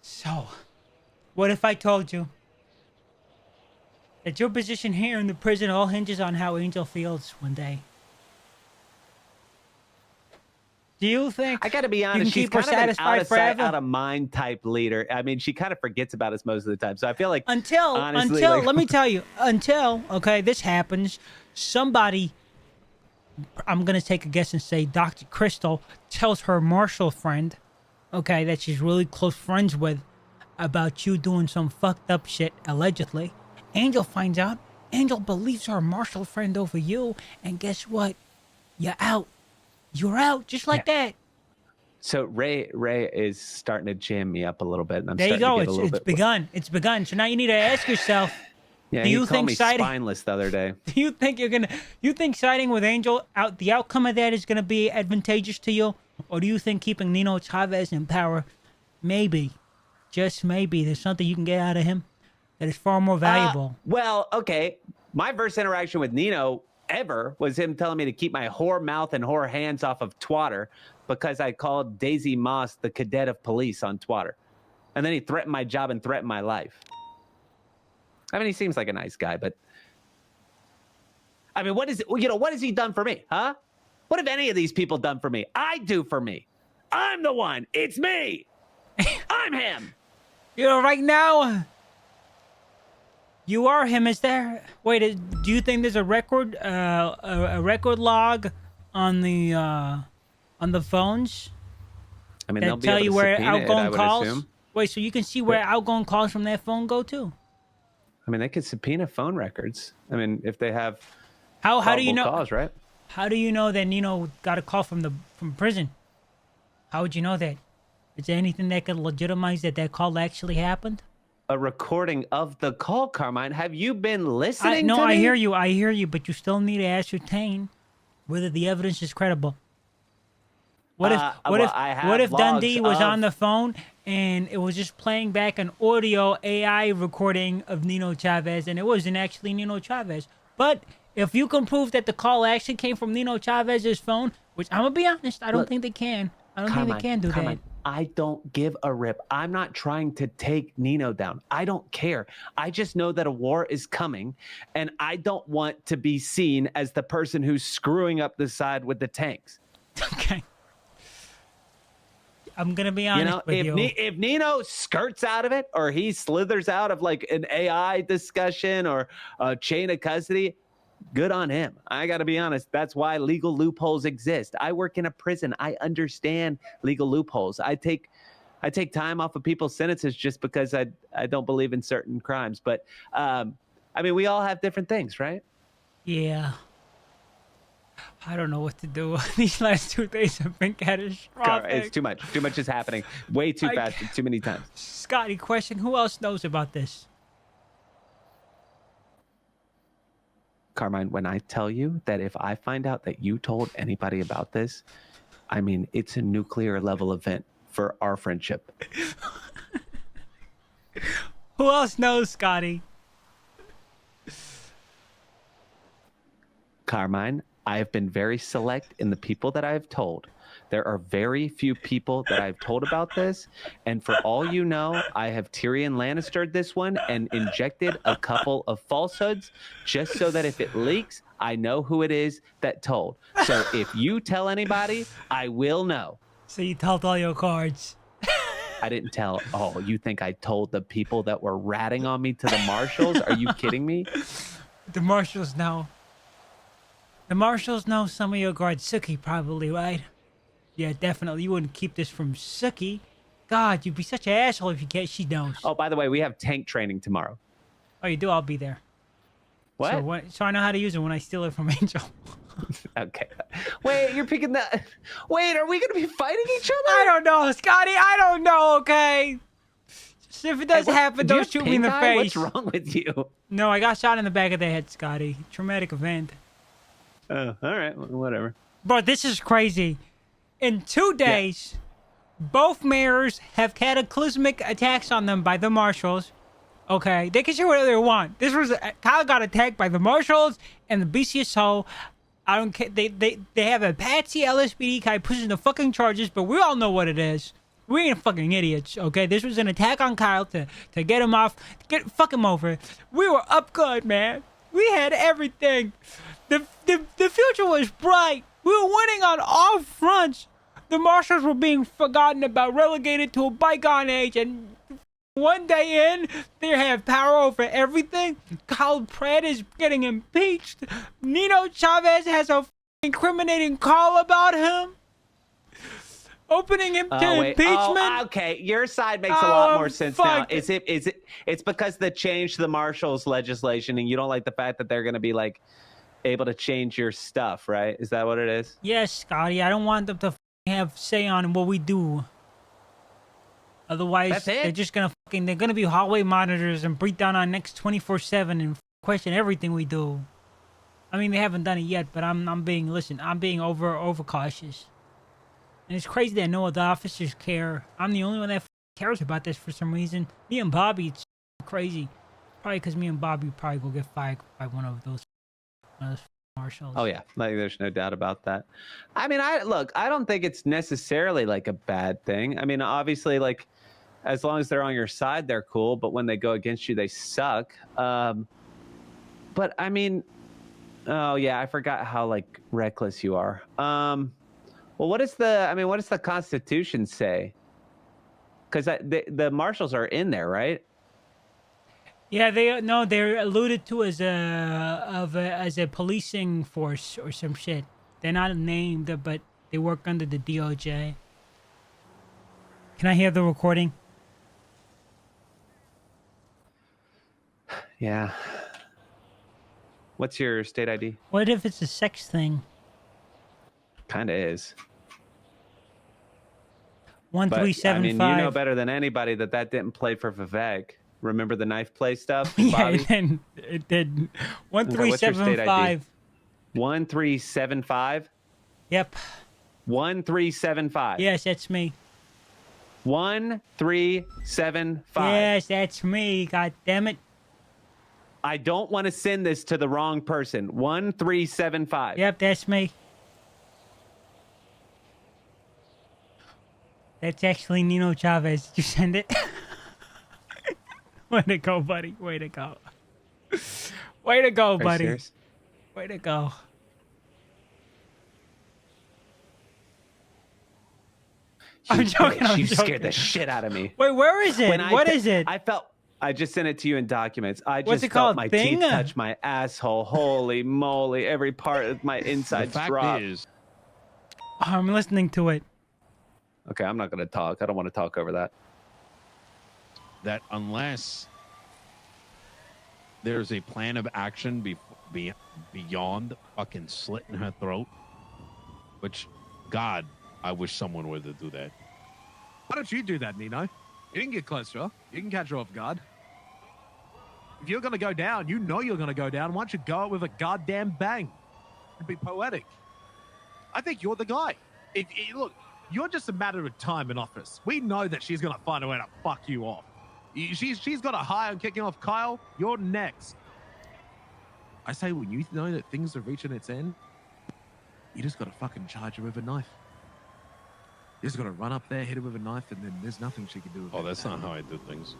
So, what if I told you that your position here in the prison all hinges on how Angel feels one day? Do you think I gotta be you can honest, she's keep her kind of an satisfied out of sight, forever? out of mind type leader. I mean, she kind of forgets about us most of the time. So I feel like honestly, until like, let me tell you, okay, this happens. Somebody, I'm gonna take a guess and say Dr. Crystal tells her Marshal friend, okay, that she's really close friends with, about you doing some fucked up shit, allegedly. Angel finds out. Angel believes her Marshal friend over you, and guess what? You're out. You're out, just like that. So Ray is starting to jam me up a little bit, and I'm There you starting go. to get a little It's bit. begun. It's begun. So now you need to ask yourself. Yeah, do he you called think me siding? spineless the other day. Do you think you think siding with Angel out? The outcome of that is gonna be advantageous to you, or do you think keeping Nino Chavez in power, maybe, just maybe, there's something you can get out of him that is far more valuable? Well, okay. My first interaction with Nino ever was him telling me to keep my whore mouth and whore hands off of Twatter because I called Daisy Moss the cadet of police on Twatter. And then he threatened my job and threatened my life. I mean, he seems like a nice guy, but I mean, what has he done for me, huh? What have any of these people done for me? I do for me. I'm the one. It's me. I'm him. Right now, you are him. Is there? Wait, do you think there's a record, a record log on the phones? I mean, that they'll be tell able you to where subpoena it, outgoing I would calls. assume. Wait, so you can see where outgoing calls from that phone go to? I mean, they could subpoena phone records. I mean, if they have How do you probable know? cause, right? How do you know that Nino got a call from prison? How would you know that? Is there anything that could legitimize that call actually happened? A recording of the call, Carmine. Have you been listening No, to me? I hear you, but you still need to ascertain whether the evidence is credible. What if Dundee was on the phone and it was just playing back an audio AI recording of Nino Chavez and it wasn't actually Nino Chavez? But if you can prove that the call actually came from Nino Chavez's phone, which I'm gonna be honest, I don't think they can. I don't think they can do that. I don't give a rip. I'm not trying to take Nino down. I don't care. I just know that a war is coming, and I don't want to be seen as the person who's screwing up the side with the tanks. Okay. I'm gonna be honest with you. If Nino skirts out of it, or he slithers out of like an AI discussion or a chain of custody, good on him. I got to be honest. That's why legal loopholes exist. I work in a prison. I understand legal loopholes. I take time off of people's sentences just because I don't believe in certain crimes. But I mean, we all have different things, right? Yeah. I don't know what to do. These last 2 days have been catastrophic. It's too much. Too much is happening. Way too fast. Too many times. Scotty, question: who else knows about this? Carmine, when I tell you that if I find out that you told anybody about this, I mean, it's a nuclear level event for our friendship. Who else knows, Scotty? Carmine, I have been very select in the people that I have told. There are very few people that I've told about this, and for all you know, I have Tyrion Lannistered this one and injected a couple of falsehoods just so that if it leaks, I know who it is that told. So if you tell anybody, I will know. So you told all your cards. I didn't tell. Oh, you think I told the people that were ratting on me to the Marshals? Are you kidding me? The Marshals know. The Marshals know some of your guards. Suki probably, right? Yeah, definitely. You wouldn't keep this from Suki. God, you'd be such an asshole if she knows. Oh, by the way, we have tank training tomorrow. Oh, you do? I'll be there. What? So I know how to use it when I steal it from Angel. Okay. Wait, you're picking that. Wait, are we going to be fighting each other? I don't know, Scotty. I don't know, okay? Just if it does happen, don't shoot me in the face. What's wrong with you? No, I got shot in the back of the head, Scotty. Traumatic event. Oh, all right. Whatever. Bro, this is crazy. In 2 days, both mayors have cataclysmic attacks on them by the Marshals. Okay, they can say whatever they want. Kyle got attacked by the Marshals and the BCSO. I don't care. They have a patsy LSPD guy pushing the fucking charges, but we all know what it is. We ain't fucking idiots, okay? This was an attack on Kyle to get him off, fuck him over. We were up good, man. We had everything. The future was bright. We were winning on all fronts. The Marshals were being forgotten about, relegated to a bygone age, and one day in, they have power over everything. Kyle Pratt is getting impeached. Nino Chavez has a incriminating call about him. Opening him to impeachment. Oh, okay. Your side makes a lot more sense now. It's because the change to the Marshals legislation, and you don't like the fact that they're going to be like able to change your stuff, right? Is that what it is? Yes, Scotty. I don't want them to have say on what we do. Otherwise, they're just gonna they're gonna be hallway monitors and breathe down on next 24/7 and question everything we do. I mean, they haven't done it yet, but I'm being over cautious. And it's crazy that no other officers care. I'm the only one that cares about this for some reason. Me and Bobby, it's crazy. Probably because me and Bobby probably go get fired by one of those Marshals. Oh yeah, like there's no doubt about that. I mean, I don't think it's necessarily like a bad thing. I mean, obviously, like as long as they're on your side, they're cool. But when they go against you, they suck. But I mean, oh yeah, I forgot how like reckless you are. Well, what does the Constitution say? Because the marshals are in there, right? Yeah, they're alluded to as a policing force or some shit. They're not named, but they work under the DOJ. Can I hear the recording? Yeah. What's your state ID? What if it's a sex thing? Kind of is. 1375. I mean, you know better than anybody that didn't play for Vivek. Remember the knife play stuff? Yeah, Bobby? it did. 1375. 1375? Yep. 1375. Yes, that's me. 1375. Yes, that's me. God damn it. I don't want to send this to the wrong person. 1375. Yep, that's me. That's actually Nino Chavez. Did you send it? Way to go, buddy. Way to go. Way to go, buddy. Serious? Way to go. I'm joking. You scared the shit out of me. Wait, where is it? What is it? I just sent it to you in documents. I What's just it called? felt my Thing? teeth touch my asshole. Holy moly. Every part of my insides The fact dropped. is, I'm listening to it. Okay, I'm not going to talk. I don't want to talk over that. that unless there's a plan of action beyond fucking slitting her throat, which, God, I wish someone were to do that. Why don't you do that, Nino? You can get close to her. You can catch her off guard. If you're going to go down, you know you're going to go down. Why don't you go out with a goddamn bang? It'd be poetic. I think you're the guy. Look, you're just a matter of time in office. We know that she's going to find a way to fuck you off. She's got a high on kicking off Kyle. You're next. I say when you know that things are reaching its end, you just got to fucking charge her with a knife. You just got to run up there, hit her with a knife, and then there's nothing she can do about it. Oh, that's not how I do things.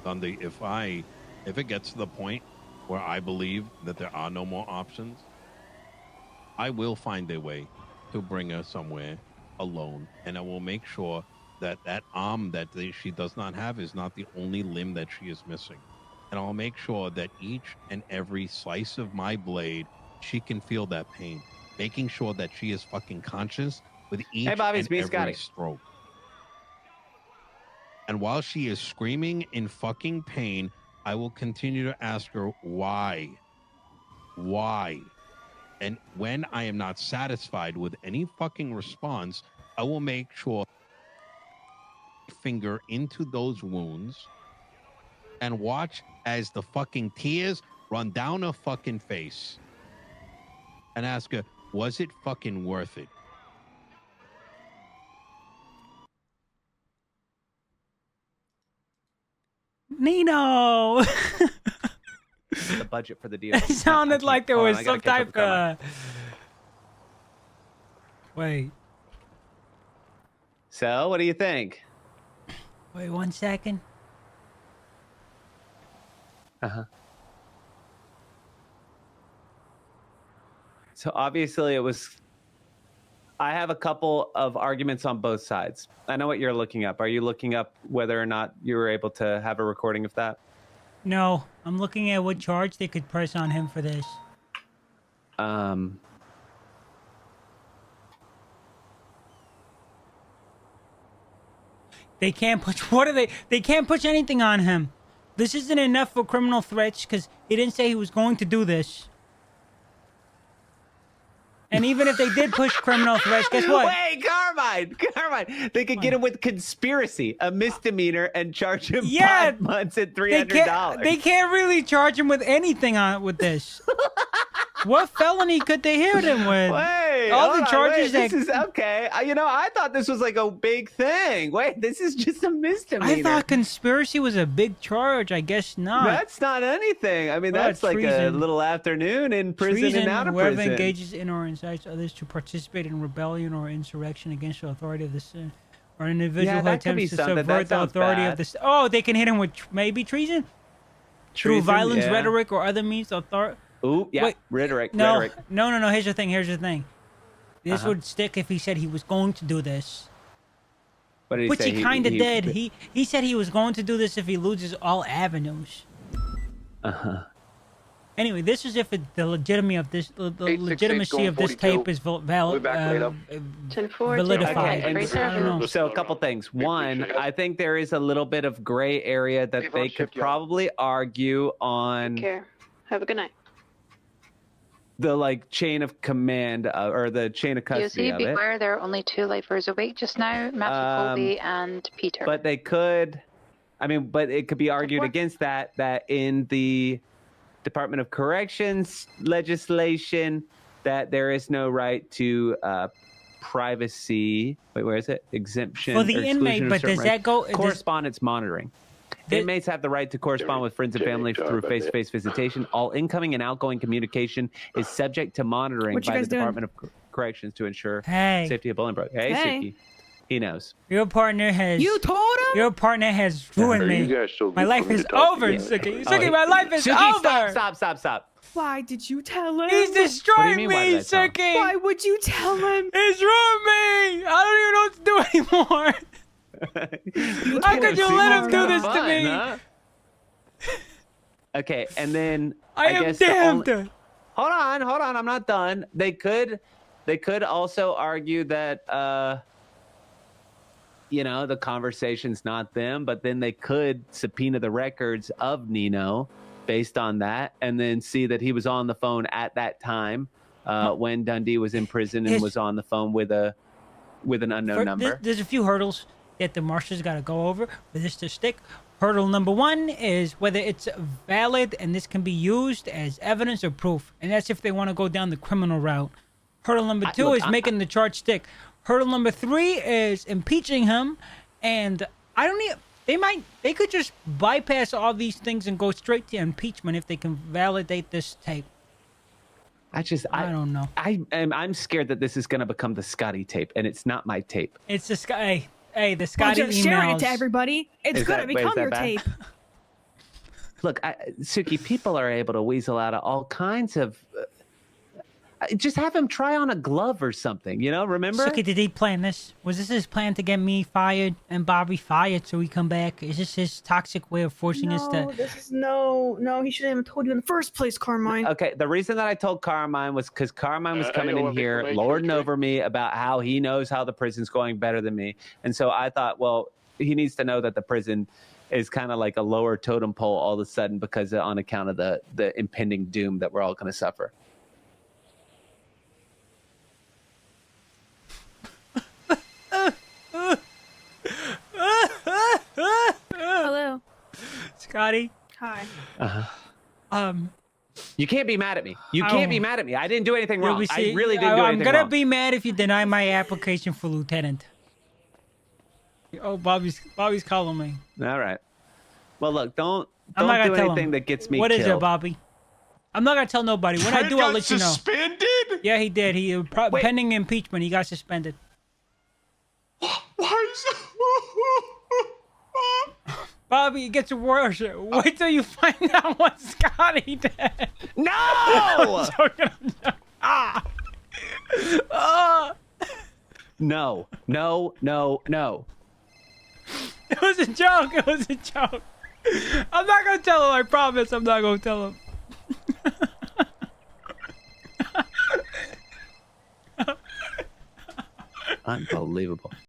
Dundee, if it gets to the point where I believe that there are no more options, I will find a way to bring her somewhere alone, and I will make sure that that arm that she does not have is not the only limb that she is missing. And I'll make sure that each and every slice of my blade, she can feel that pain, making sure that she is fucking conscious with each and every stroke. And while she is screaming in fucking pain, I will continue to ask her why. And when I am not satisfied with any fucking response, I will make sure finger into those wounds and watch as the fucking tears run down her fucking face and ask her, was it fucking worth it? Nino! The budget for the deal. It sounded like there was some type of... Wait. So, what do you think? Wait 1 second. Uh-huh. So obviously it was... I have a couple of arguments on both sides. I know what you're looking up. Are you looking up whether or not you were able to have a recording of that? No, I'm looking at what charge they could press on him for this. They can't push... What are they... They can't push anything on him. This isn't enough for criminal threats because he didn't say he was going to do this. And even if they did push criminal threats, guess what? Wait, Carmine! They could get him with conspiracy, a misdemeanor, and charge him 5 months and $300. They can't really charge him with anything with this. What felony could they hit him with? all hold the on, charges wait, that this is okay. You know, I thought this was like a big thing. Wait, this is just a misdemeanor. I thought conspiracy was a big charge. I guess not. That's not anything. I mean, Well, that's like a treason. little afternoon in prison Treason, and out of whoever prison. engages in or incites others to participate in rebellion or insurrection against the authority of the state, or an individual who that could be attempts to something. That subvert the sounds authority bad. of the state. Oh, they can hit him with maybe treason? Through Treason, violence, yeah. rhetoric, or other means. Ooh, yeah, Wait, rhetoric. no, Rhetoric. no. Here's the thing. This Uh-huh. would stick if he said he was going to do this. What did he Which say? he kind of did. He said he was going to do this if he loses all avenues. Uh-huh. Anyway, this is if the legitimacy of this tape is validified. I don't know. So a couple things. One, I think there is a little bit of gray area that they could probably argue on. Take care. Have a good night. The like chain of command or the chain of custody DOC, of it. beware, there are only 2 lifers awake just now, Matthew Colby and Peter. But they could, but it could be argued against that in the Department of Corrections legislation that there is no right to privacy. Wait, where is it? Exemption For the or inmate, exclusion of but certain does that rights. go- Correspondence monitoring. Inmates have the right to correspond with friends and family through face-to-face visitation. All incoming and outgoing communication is subject to monitoring What you by the guys doing? Department of Corrections to ensure Hey. safety of bullying. Hey, Hey. Suki. He knows. Your partner has. You told him? Your partner has ruined me. My life is over, Suki. Suki, my life is Suki, over. Stop. Why did you tell him? He's destroying mean, why me, did I tell him? Suki. Why would you tell him? He's ruined me. I don't even know what to do anymore. How could you let him do this to me? Huh? Okay, and then I am guess damned. Hold on, I'm not done. They could also argue that the conversation's not them, but then they could subpoena the records of Nino based on that, and then see that he was on the phone at that time when Dundee was in prison and was on the phone with an unknown number. There's a few hurdles that the marshals got to go over for this to stick. Hurdle number 1 is whether it's valid and this can be used as evidence or proof, and that's if they want to go down the criminal route. Hurdle number 2 is making the charge stick. Hurdle number 3 is impeaching him, and they could just bypass all these things and go straight to impeachment if they can validate this tape. I don't know. I'm scared that this is going to become the Scotty tape, and it's not my tape. It's the Scotty. Hey, the Scotty emails. Sharing it to everybody. It's gonna become your bad? tape. Look, Suki, people are able to weasel out of all kinds of. Just have him try on a glove or something, remember? Suki, did he plan this? Was this his plan to get me fired and Bobby fired so we come back? Is this his toxic way of forcing us to... This is no. He shouldn't have told you in the first place, Carmine. Okay, the reason that I told Carmine was because Carmine was coming in here, lording over me about how he knows how the prison's going better than me. And so I thought, well, he needs to know that the prison is kind of like a lower totem pole all of a sudden because on account of the impending doom that we're all going to suffer. Hello. Scotty. Hi. You can't be mad at me. You can't be mad at me. I didn't do anything wrong. I really didn't do anything I'm gonna wrong. be mad if you deny my application for lieutenant. Oh, Bobby's calling me. All right. Well, look, don't I'm not do gonna tell anything him. that gets me What killed. is it, Bobby? I'm not gonna tell nobody. When I do, I'll let you know. Suspended? Yeah, he did. He pending impeachment. He got suspended. Why is Bobby, it gets worse. Wait till you find out what Scotty did. No! I'm joking. Ah! No. It was a joke. I'm not gonna tell him. I promise. I'm not gonna tell him. Unbelievable.